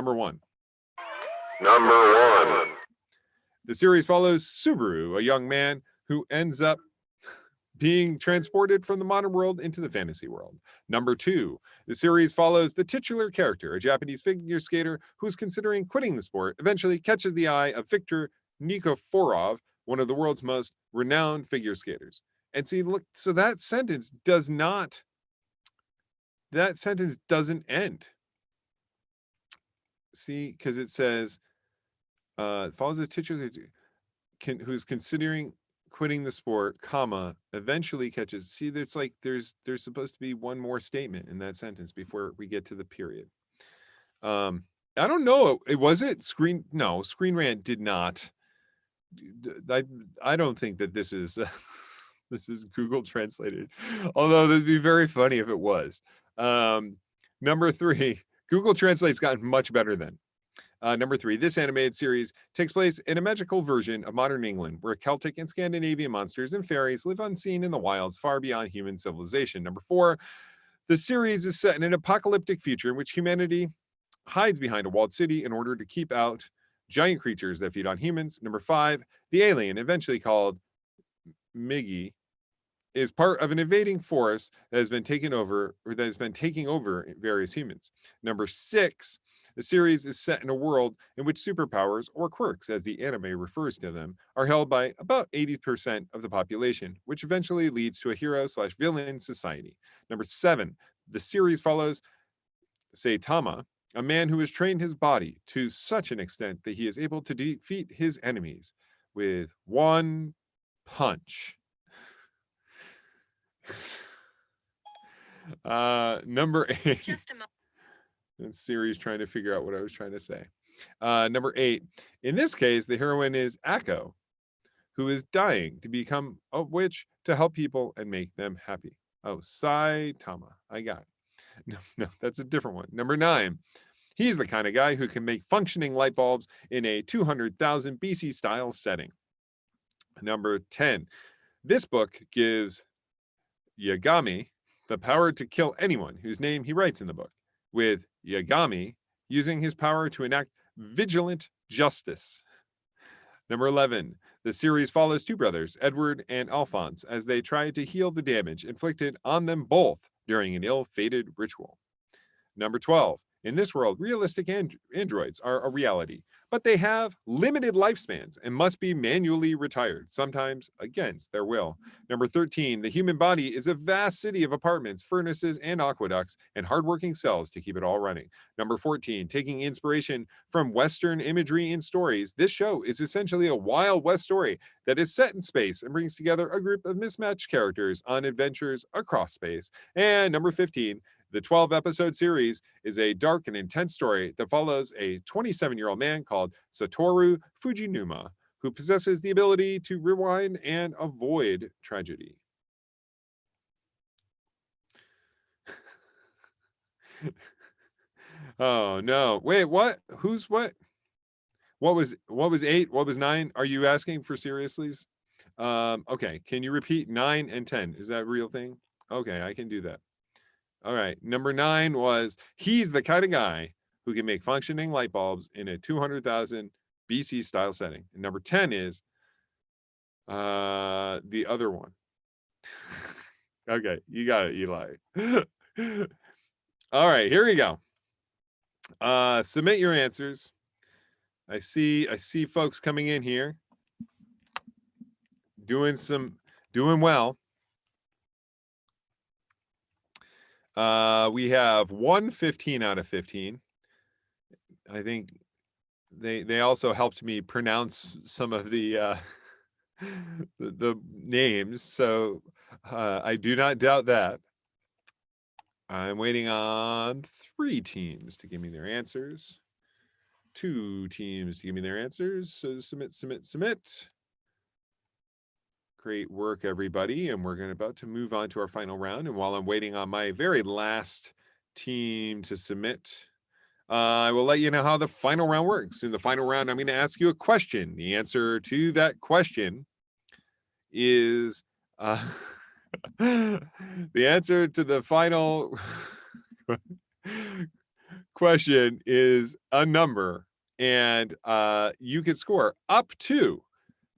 A: The series follows Subaru, a young man who ends up being transported from the modern world into the fantasy world. Number 2, the series follows the titular character, a Japanese figure skater who is considering quitting the sport, eventually catches the eye of Viktor Nikiforov, one of the world's most renowned figure skaters. And see, look, so that sentence doesn't end. See, because it says, follows a titular who's considering quitting the sport, comma, eventually catches. See, there's supposed to be one more statement in that sentence before we get to the period. I don't know. Screen Rant did not. I don't think that this is this is Google translated. Although that'd be very funny if it was. Number 3, Google Translate's gotten much better then. Number 3, this animated series takes place in a magical version of modern England, where Celtic and Scandinavian monsters and fairies live unseen in the wilds far beyond human civilization. Number 4, the series is set in an apocalyptic future in which humanity hides behind a walled city in order to keep out giant creatures that feed on humans. Number 5, the alien, eventually called Miggy, is part of an invading force that has been taking over various humans. Number 6, the series is set in a world in which superpowers, or quirks as the anime refers to them, are held by about 80% of the population, which eventually leads to a hero/villain society. Number 7, the series follows Saitama, a man who has trained his body to such an extent that he is able to defeat his enemies with one punch. Number 8. Just a moment. And Siri's trying to figure out what I was trying to say. Number 8. In this case, the heroine is Akko, who is dying to become a witch to help people and make them happy. Oh, Saitama. I got it. No, that's a different one. Number 9. He's the kind of guy who can make functioning light bulbs in a 200,000 BC style setting. Number 10. This book gives Yagami the power to kill anyone whose name he writes in the book, with Yagami using his power to enact vigilant justice. Number 11. The series follows two brothers, Edward and Alphonse, as they try to heal the damage inflicted on them both during an ill-fated ritual. Number 12. In this world, realistic androids are a reality, but they have limited lifespans and must be manually retired, sometimes against their will. Number 13, the human body is a vast city of apartments, furnaces, and aqueducts, and hardworking cells to keep it all running. Number 14, taking inspiration from Western imagery and stories, this show is essentially a Wild West story that is set in space and brings together a group of mismatched characters on adventures across space. And number 15, the 12-episode series is a dark and intense story that follows a 27-year-old man called Satoru Fujinuma, who possesses the ability to rewind and avoid tragedy. Oh no! Wait, what? Who's what? What was 8? What was 9? Are you asking for seriouslys? Okay, can you repeat 9 and 10? Is that a real thing? Okay, I can do that. All right. Number 9 was he's the kind of guy who can make functioning light bulbs in a 200,000 BC style setting. And number 10 is the other one. Okay, you got it, Eli. All right, here we go. Submit your answers. I see folks coming in here doing well. We have 115 out of 15. I think they also helped me pronounce some of the the names, so I do not doubt that. I'm waiting on 3 teams to give me their answers. 2 teams to give me their answers. So submit. Great work, everybody. And we're about to move on to our final round. And while I'm waiting on my very last team to submit, I will let you know how the final round works. In the final round, I'm going to ask you a question. The answer to that question is the answer to the final question is a number. And you could score up to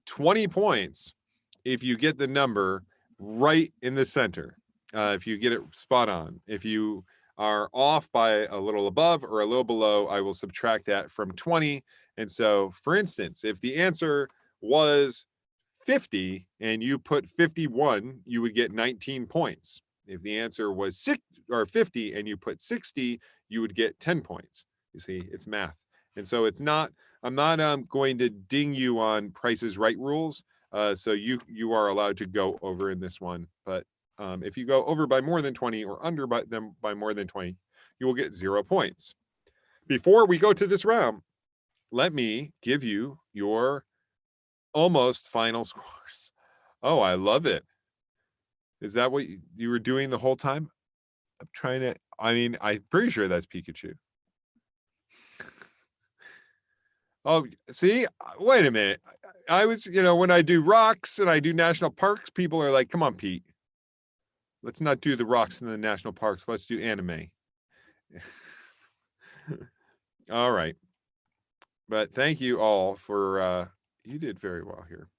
A: 20 points if you get the number right in the center, if you get it spot on. If you are off by a little above or a little below, I will subtract that from 20. And so, for instance, if the answer was 50 and you put 51, you would get 19 points. If the answer was 50 and you put 60, you would get 10 points. You see, it's math. And so I'm not going to ding you on Price is Right rules. So you are allowed to go over in this one, but if you go over by more than 20 or under by more than 20, you will get 0 points. Before we go to this round, let me give you your almost final scores. Oh, I love it. Is that what you were doing the whole time? I'm pretty sure that's Pikachu. Oh, see, wait a minute. I was, when I do rocks and I do national parks, people are like, come on, Pete. Let's not do the rocks in the national parks. Let's do anime. All right. But thank you all for, you did very well here.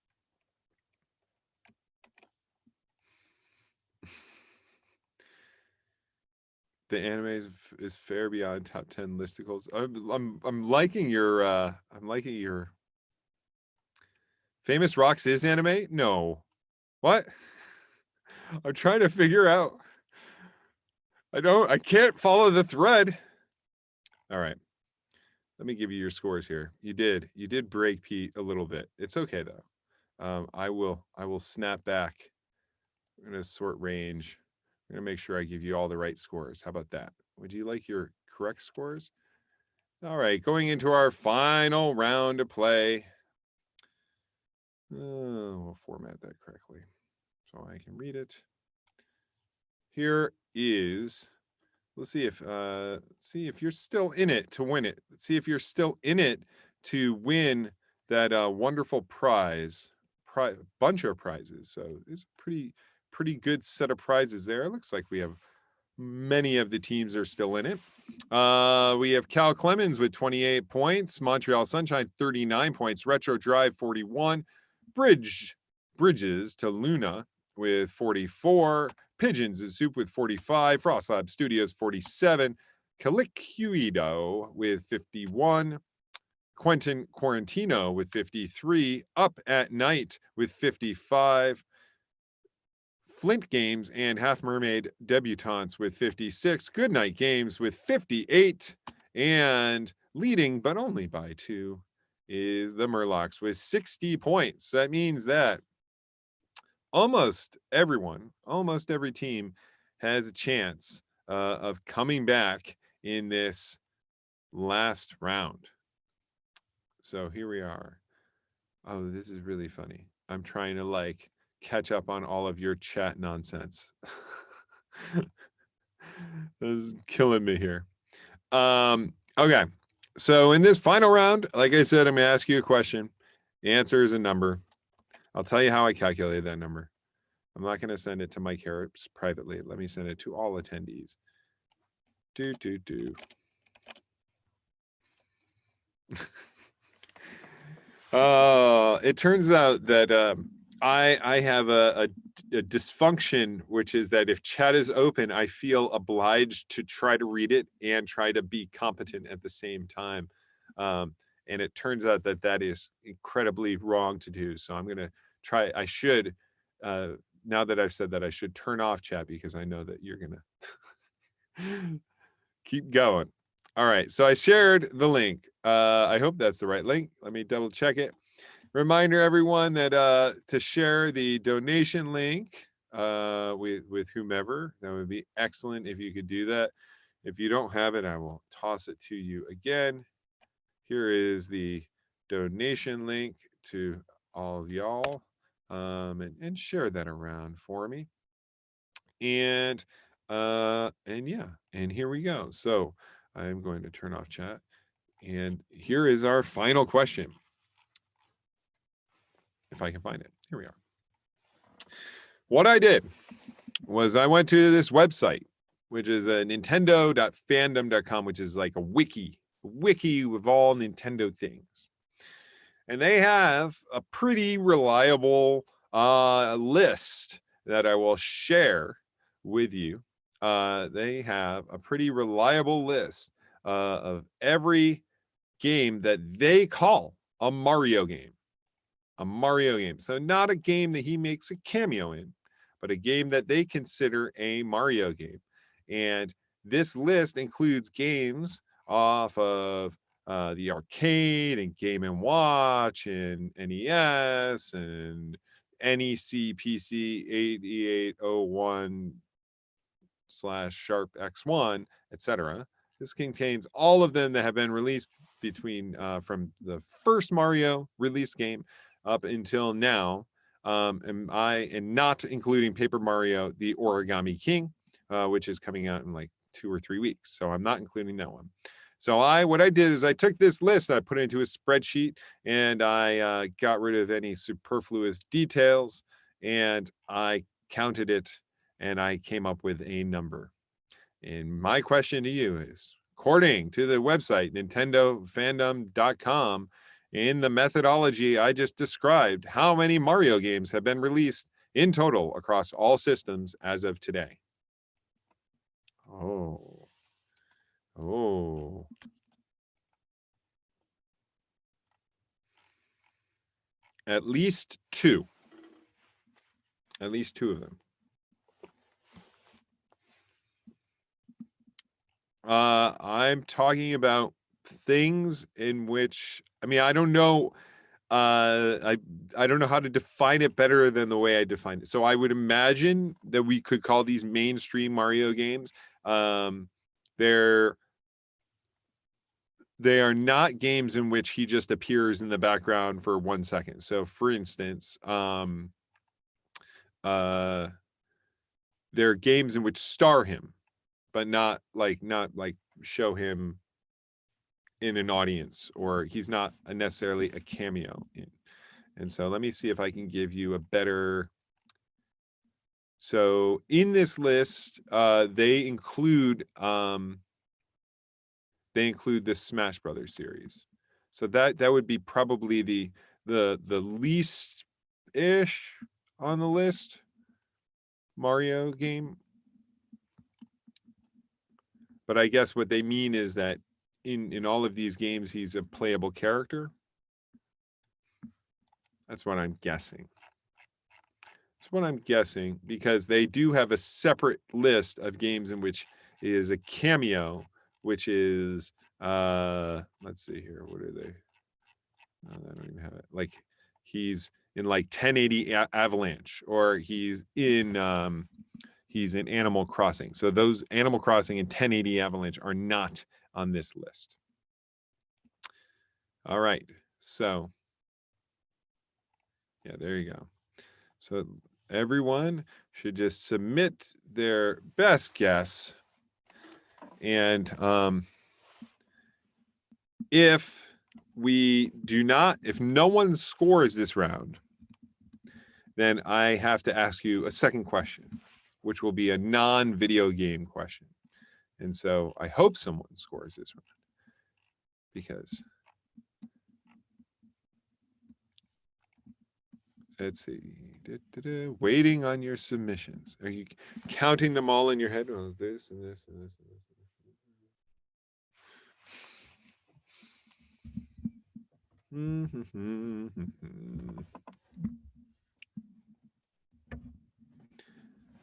A: The anime is fair beyond top 10 listicles. I'm liking your Famous Rocks is anime? No. What? I'm trying to figure out. I can't follow the thread. All right. Let me give you your scores here. You did break Pete a little bit. It's okay though. I will snap back. We're gonna sort range. I'm gonna make sure I give you all the right scores. How about that? Would you like your correct scores? All right, going into our final round of play. We'll format that correctly so I can read it. Here is, we'll see if you're still in it to win it. Let's see if you're still in it to win that wonderful bunch of prizes. So it's a pretty good set of prizes there. It looks like we have many of the teams are still in it. We have Cal Clemens with 28 points, Montreal Sunshine 39 points, Retro Drive 41, Bridges to Luna with 44, Pigeons and Soup with 45, Frost Lab Studios 47, Calicuido with 51, Quentin Quarantino with 53, Up at Night with 55, Flint Games and Half Mermaid Debutantes with 56, Goodnight Games with 58, and leading but only by 2 is the MURLOCS with 60 points. That means that almost every team has a chance of coming back in this last round. So here we are. Oh, this is really funny. I'm trying to catch up on all of your chat nonsense. This is killing me here. Okay. So in this final round, like I said, I'm gonna ask you a question. The answer is a number. I'll tell you how I calculated that number. I'm not gonna send it to Mike Harris privately. Let me send it to all attendees. It turns out that I have a dysfunction, which is that if chat is open, I feel obliged to try to read it and try to be competent at the same time. And it turns out that that is incredibly wrong to do. So I'm going to try. I should, now that I've said that, I should turn off chat because I know that you're going to keep going. All right. So I shared the link. I hope that's the right link. Let me double check it. Reminder, everyone, that to share the donation link with whomever. That would be excellent if you could do that. If you don't have it, I will toss it to you again. Here is the donation link to all of y'all, and share that around for me. And yeah, and here we go. So I'm going to turn off chat, and here is our final question. If I can find it. Here we are. What I did was I went to this website, which is nintendo.fandom.com, which is like a wiki with all Nintendo things. And they have a pretty reliable list that I will share with you. They have a pretty reliable list of every game that they call a Mario game. A Mario game. So not a game that he makes a cameo in, but a game that they consider a Mario game. And this list includes games off of the arcade and Game & Watch and NES and NEC PC 8801/Sharp X1, etc. This contains all of them that have been released between from the first Mario release game up until now, and not including Paper Mario, the Origami King, which is coming out in like 2 or 3 weeks. So I'm not including that one. So what I did is I took this list, I put it into a spreadsheet, and I got rid of any superfluous details, and I counted it, and I came up with a number. And my question to you is, according to the website, nintendofandom.com, in the methodology I just described, how many Mario games have been released in total across all systems as of today? Oh. At least 2. At least 2 of them. I'm talking about things in which, I mean, I don't know I don't know how to define it better than the way I defined it. So I would imagine that we could call these mainstream Mario games. They are not games in which he just appears in the background for 1 second. So for instance, they're games in which star him, but not like show him in an audience, or he's not necessarily a cameo in. And so let me see if I can give you a better. So in this list, they include the Smash Brothers series. So that would be probably the least ish on the list Mario game. But I guess what they mean is that in all of these games, he's a playable character. That's what I'm guessing. That's what I'm guessing, because they do have a separate list of games in which he is a cameo, which is, let's see here. What are they? I don't even have it. Like he's in like 1080 Avalanche, or he's in Animal Crossing. So those Animal Crossing and 1080 Avalanche are not on this list. All right. So yeah, there you go. So everyone should just submit their best guess. And if no one scores this round, then I have to ask you a second question, which will be a non-video game question. And so I hope someone scores this round, because let's see. Waiting on your submissions. Are you counting them all in your head? Oh, this and this and this and this.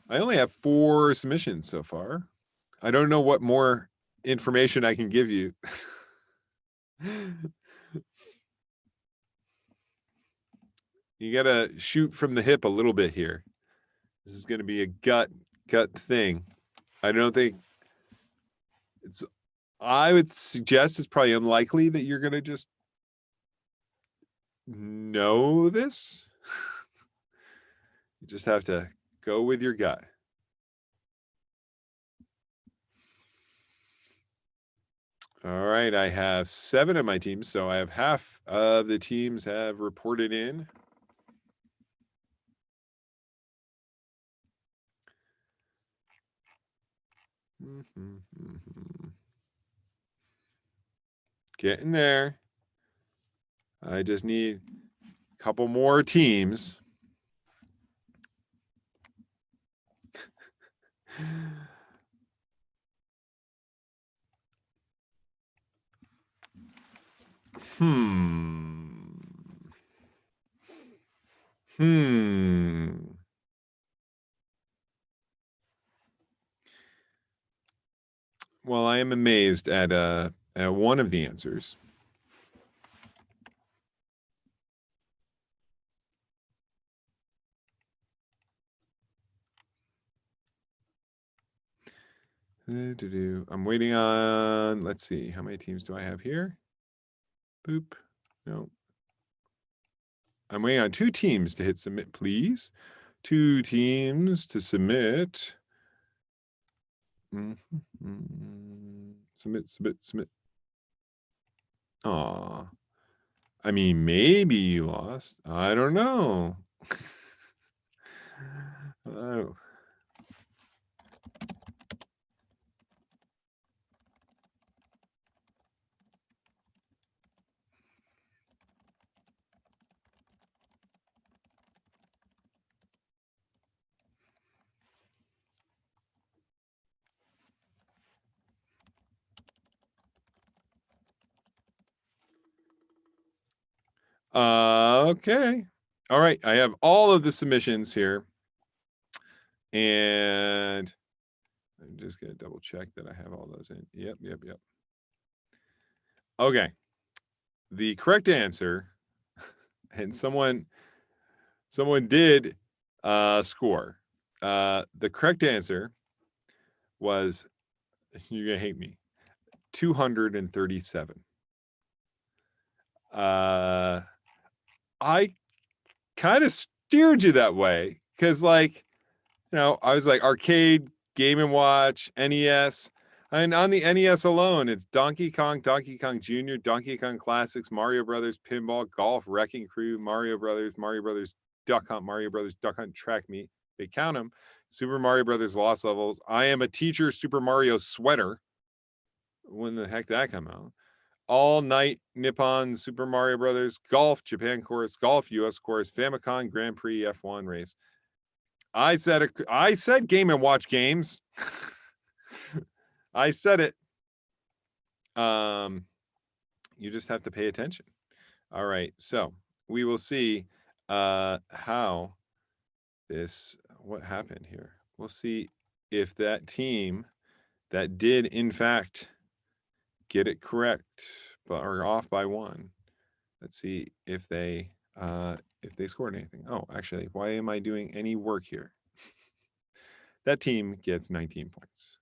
A: I only have 4 submissions so far. I don't know what more information I can give you. You gotta shoot from the hip a little bit here. This is gonna be a gut thing. I don't think I would suggest it's probably unlikely that you're gonna just know this. You just have to go with your gut. All right, I have 7 of my teams, so I have half of the teams have reported in. Getting there. I just need a couple more teams. Well, I am amazed at one of the answers. I'm waiting on, let's see, how many teams do I have here? Boop. No. I'm waiting on 2 teams to hit submit, please. 2 teams to submit. Submit. Aw. I mean, maybe you lost. I don't know. Oh. Okay. All right. I have all of the submissions here. And I'm just going to double check that I have all those in. Yep. Okay. The correct answer and someone did score. The correct answer was, you're gonna hate me, 237. I kind of steered you that way because, like, I was like arcade, Game & Watch, NES. And on the NES alone, it's Donkey Kong, Donkey Kong Jr., Donkey Kong Classics, Mario Brothers, Pinball, Golf, Wrecking Crew, Mario Brothers Duck Hunt, Mario Brothers Duck Hunt Track Meet. They count them. Super Mario Brothers Lost Levels. I Am a Teacher, Super Mario Sweater. When the heck did that come out? All Night Nippon, Super Mario Brothers, Golf, Japan Chorus, Golf, US Chorus, Famicom, Grand Prix, F1 Race. I said Game & Watch games. I said it. You just have to pay attention. All right, so we will see what happened here. We'll see if that team that did in fact get it correct, but are off by one. Let's see if they scored anything. Oh, actually, why am I doing any work here? That team gets 19 points.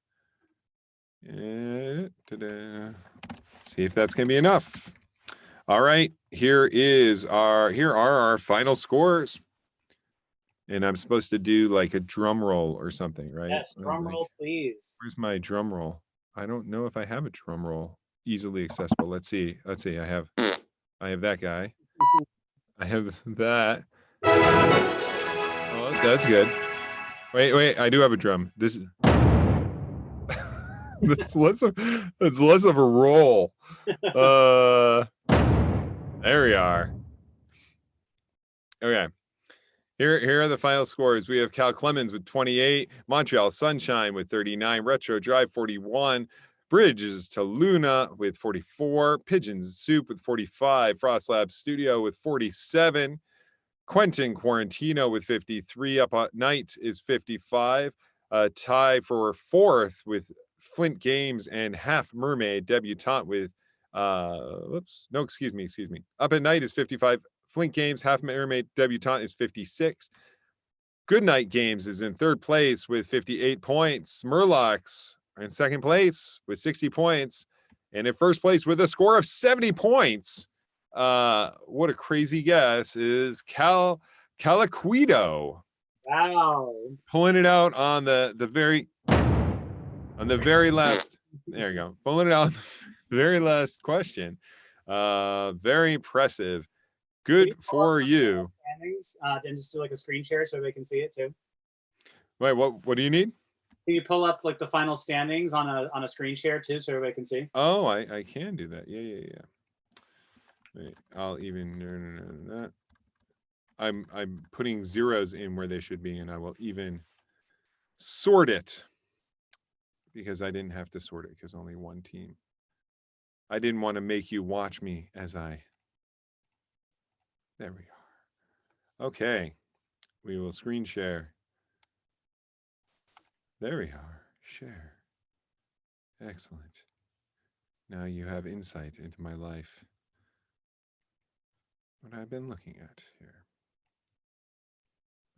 A: See if that's gonna be enough. All right, here are our final scores. And I'm supposed to do like a drum roll or something, right?
B: Yes, drum roll, please.
A: Where's my drum roll? I don't know if I have a drum roll easily accessible. Let's see. I have that guy. I have that. Oh, that's good. Wait, I do have a drum. This is that's less of a roll. There we are. Okay. Here are the final scores. We have Cal Clemens with 28, Montreal Sunshine with 39, Retro Drive 41, Bridges to Luna with 44, Pigeons Soup with 45, Frost Lab Studio with 47, Quentin Quarantino with 53, Up at Night is 55, tie for fourth with Flint Games and Half Mermaid Debutante with excuse me. Up at Night is 55. Flint Games, Half Mermaid Debutante is 56. Goodnight Games is in third place with 58 points. MURLOCS are in second place with 60 points. And in first place with a score of 70 points. What a crazy guess is Caliquido.
B: Wow.
A: Pulling it out on the very last, there you go. Pulling it out on the very last question. Very impressive. Good for you.
B: And just do like a screen share so everybody can see it too.
A: Wait, what do you need?
B: Can you pull up like the final standings on a screen share too so everybody can see?
A: Oh, I can do that. Yeah. Wait, I'll even that. I'm putting zeros in where they should be, and I will even sort it because I didn't have to sort it because only one team. I didn't want to make you watch me as I. There we are. Okay, we will screen share. There we are. Share. Excellent. Now you have insight into my life. What I've been looking at here.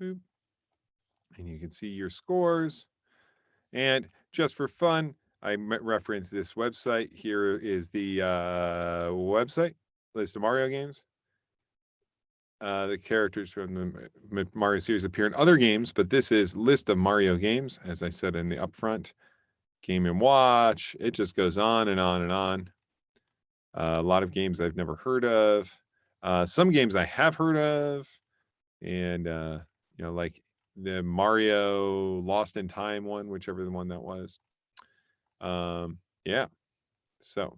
A: Boop. And you can see your scores. And just for fun, I reference this website. Here is the website, list of Mario games. The characters from the Mario series appear in other games, but this is list of Mario games, as I said in the upfront. Game & Watch. It just goes on and on and on. A lot of games I've never heard of. Some games I have heard of. And, like the Mario Lost in Time one, whichever the one that was. Yeah. So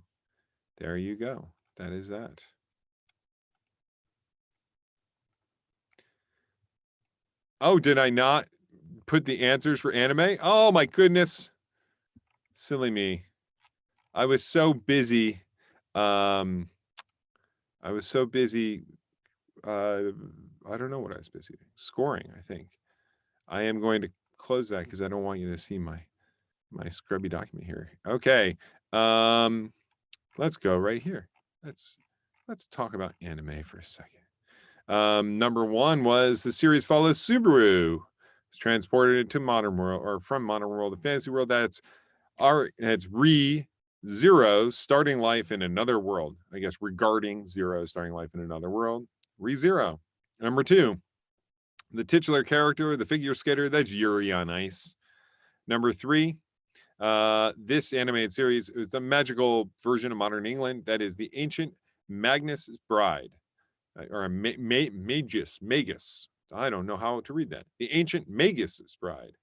A: there you go. That is that. Oh, did I not put the answers for anime? Oh my goodness. Silly me. I was so busy. I don't know what I was busy doing. Scoring, I think. I am going to close that because I don't want you to see my scrubby document here. Okay. Let's go right here. Let's talk about anime for a second. Number 1 was the series follows Subaru. It's transported to modern world, or from modern world to fantasy world. That's Zero, starting life in another world. I guess regarding Zero, starting life in another world. Zero. Number 2, the titular character, the figure skater, that's Yuri on Ice. Number 3, this animated series is a magical version of modern England. That is the ancient Magnus' Bride, or a Magus. I don't know how to read that. The ancient Magus' Bride.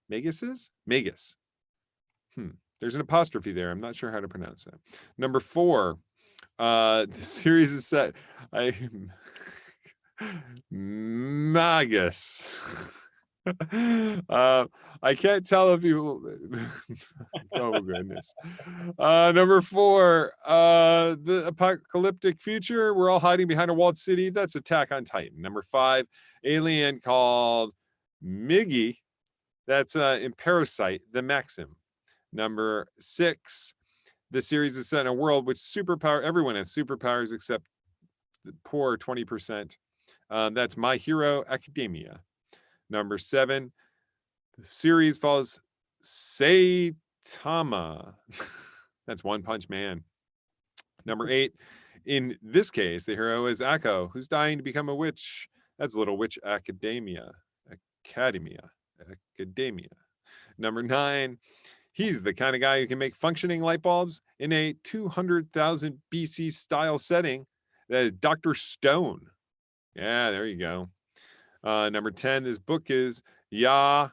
A: Magus? There's an apostrophe there. I'm not sure how to pronounce that. Number 4, the series is set. Magus. I can't tell if you. Oh goodness. Number 4, the apocalyptic future. We're all hiding behind a walled city. That's Attack on Titan. Number 5, alien called Miggy. That's in Parasite, the Maxim. Number 6, the series is set in a world which everyone has superpowers except the poor 20%. That's My Hero Academia. Number 7, the series follows Saitama. That's One Punch Man. Number 8, in this case, the hero is Akko, who's dying to become a witch. That's Little Witch Academia. Number 9, he's the kind of guy who can make functioning light bulbs in a 200,000 BC style setting. That is Dr. Stone. Yeah, there you go. Number 10, this book is Ya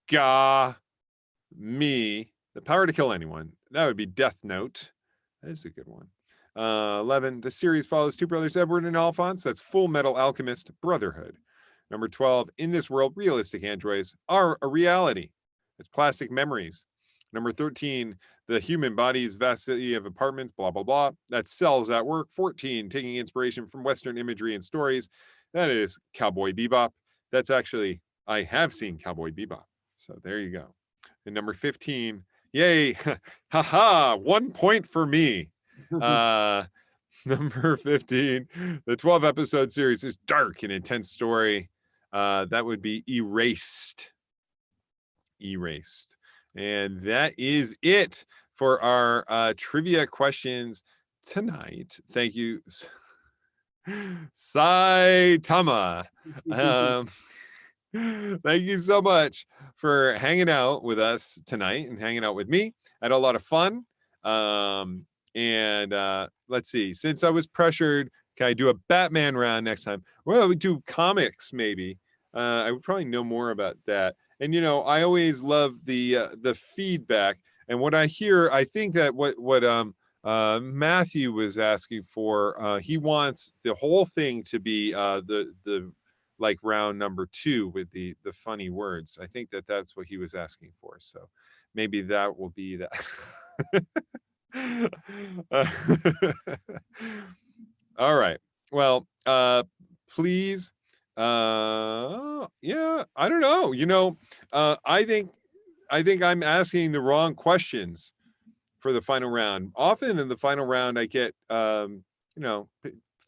A: Ga Me, the power to kill anyone. That would be Death Note. That's a good one. 11, the series follows two brothers, Edward and Alphonse. That's Full Metal Alchemist Brotherhood. Number 12, in this world, realistic androids are a reality. It's Plastic Memories. Number 13, the human body's vastity of apartments, blah, blah, blah. That's Cells at Work. 14, taking inspiration from Western imagery and stories. That is Cowboy Bebop. That's actually, I have seen Cowboy Bebop. So there you go. And number 15, yay, haha, 1 point for me. Number 15, the 12 episode series is dark and intense story. That would be Erased. And that is it for our trivia questions tonight. Thank you, Saitama. Thank you so much for hanging out with us tonight and hanging out with me. I had a lot of fun. Let's see, since I was pressured, can I do a Batman round next time? Well, we do comics maybe. I would probably know more about that. And you know, I always love the feedback and what I hear. I think that what Matthew was asking for, he wants the whole thing to be the like round number 2 with the funny words. I think that that's what he was asking for. So maybe that will be that. All right. Well, please. Yeah, I don't know. You know, I think I'm asking the wrong questions for the final round. Often in the final round, I get, you know,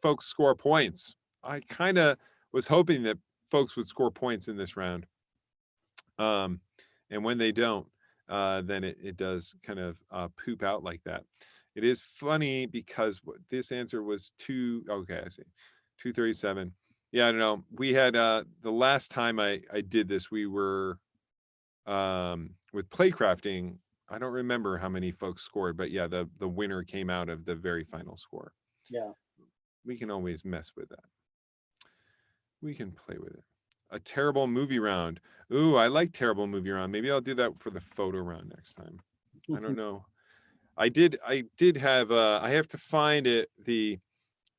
A: folks score points. I kind of was hoping that folks would score points in this round. And when they don't, then it does kind of poop out like that. It is funny because this answer was okay, I see, 237. Yeah, I don't know. We had the last time I did this, we were with Playcrafting. I don't remember how many folks scored, but yeah, the winner came out of the very final score.
B: Yeah.
A: We can always mess with that. We can play with it. A terrible movie round. Ooh, I like terrible movie round. Maybe I'll do that for the photo round next time. I don't know. I did have I have to find it.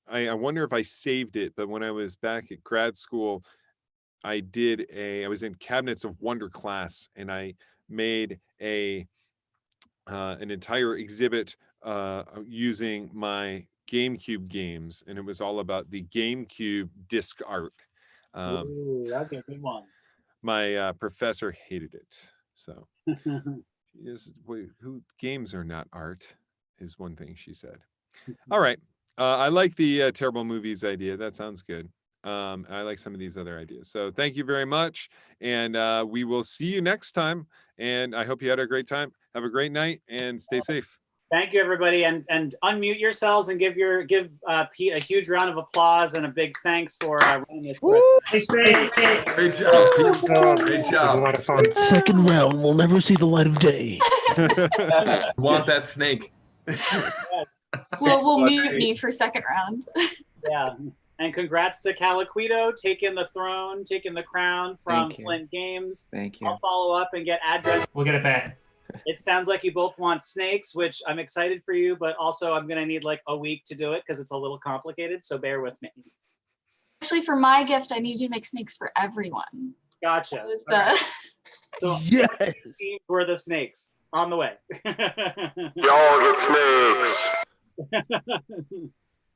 A: I wonder if I saved it, but when I was back at grad school, I was in Cabinets of Wonder class, and I made an entire exhibit using my GameCube games, and it was all about the GameCube disc art.
B: Ooh, that'd be a good one.
A: My professor hated it. So who games are not art is one thing she said. All right. I like the terrible movies idea. That sounds good. I like some of these other ideas. So thank you very much. And we will see you next time. And I hope you had a great time. Have a great night and stay safe.
B: Thank you, everybody, and unmute yourselves and give Pete a huge round of applause and a big thanks for running this.
F: Great job, Pete. Great
G: It was a
F: job.
G: lot of fun.
E: Second round will never see the light of day.
F: Want that snake?
N: We'll mute me for second round.
B: Yeah, and congrats to Caliquito taking the throne, taking the crown from
F: Thank you.
B: Flint Games.
F: Thank
B: I'll follow up and get address.
C: We'll get it back.
B: It sounds like you both want snakes, which I'm excited for you, but also I'm gonna need like a week to do it because it's a little complicated. So bear with me.
N: Actually, for my gift, I need you to make snakes for everyone.
B: Gotcha.
N: That was
B: Okay.
N: the
B: So
E: Yes.
B: team for the snakes on the way.
M: Y'all get snakes.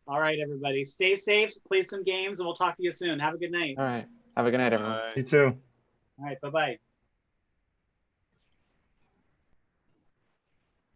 B: All right, everybody. Stay safe, play some games, and we'll talk to you soon. Have a good night.
F: All right. Have a good night, everyone.
G: You too.
B: All right, bye-bye.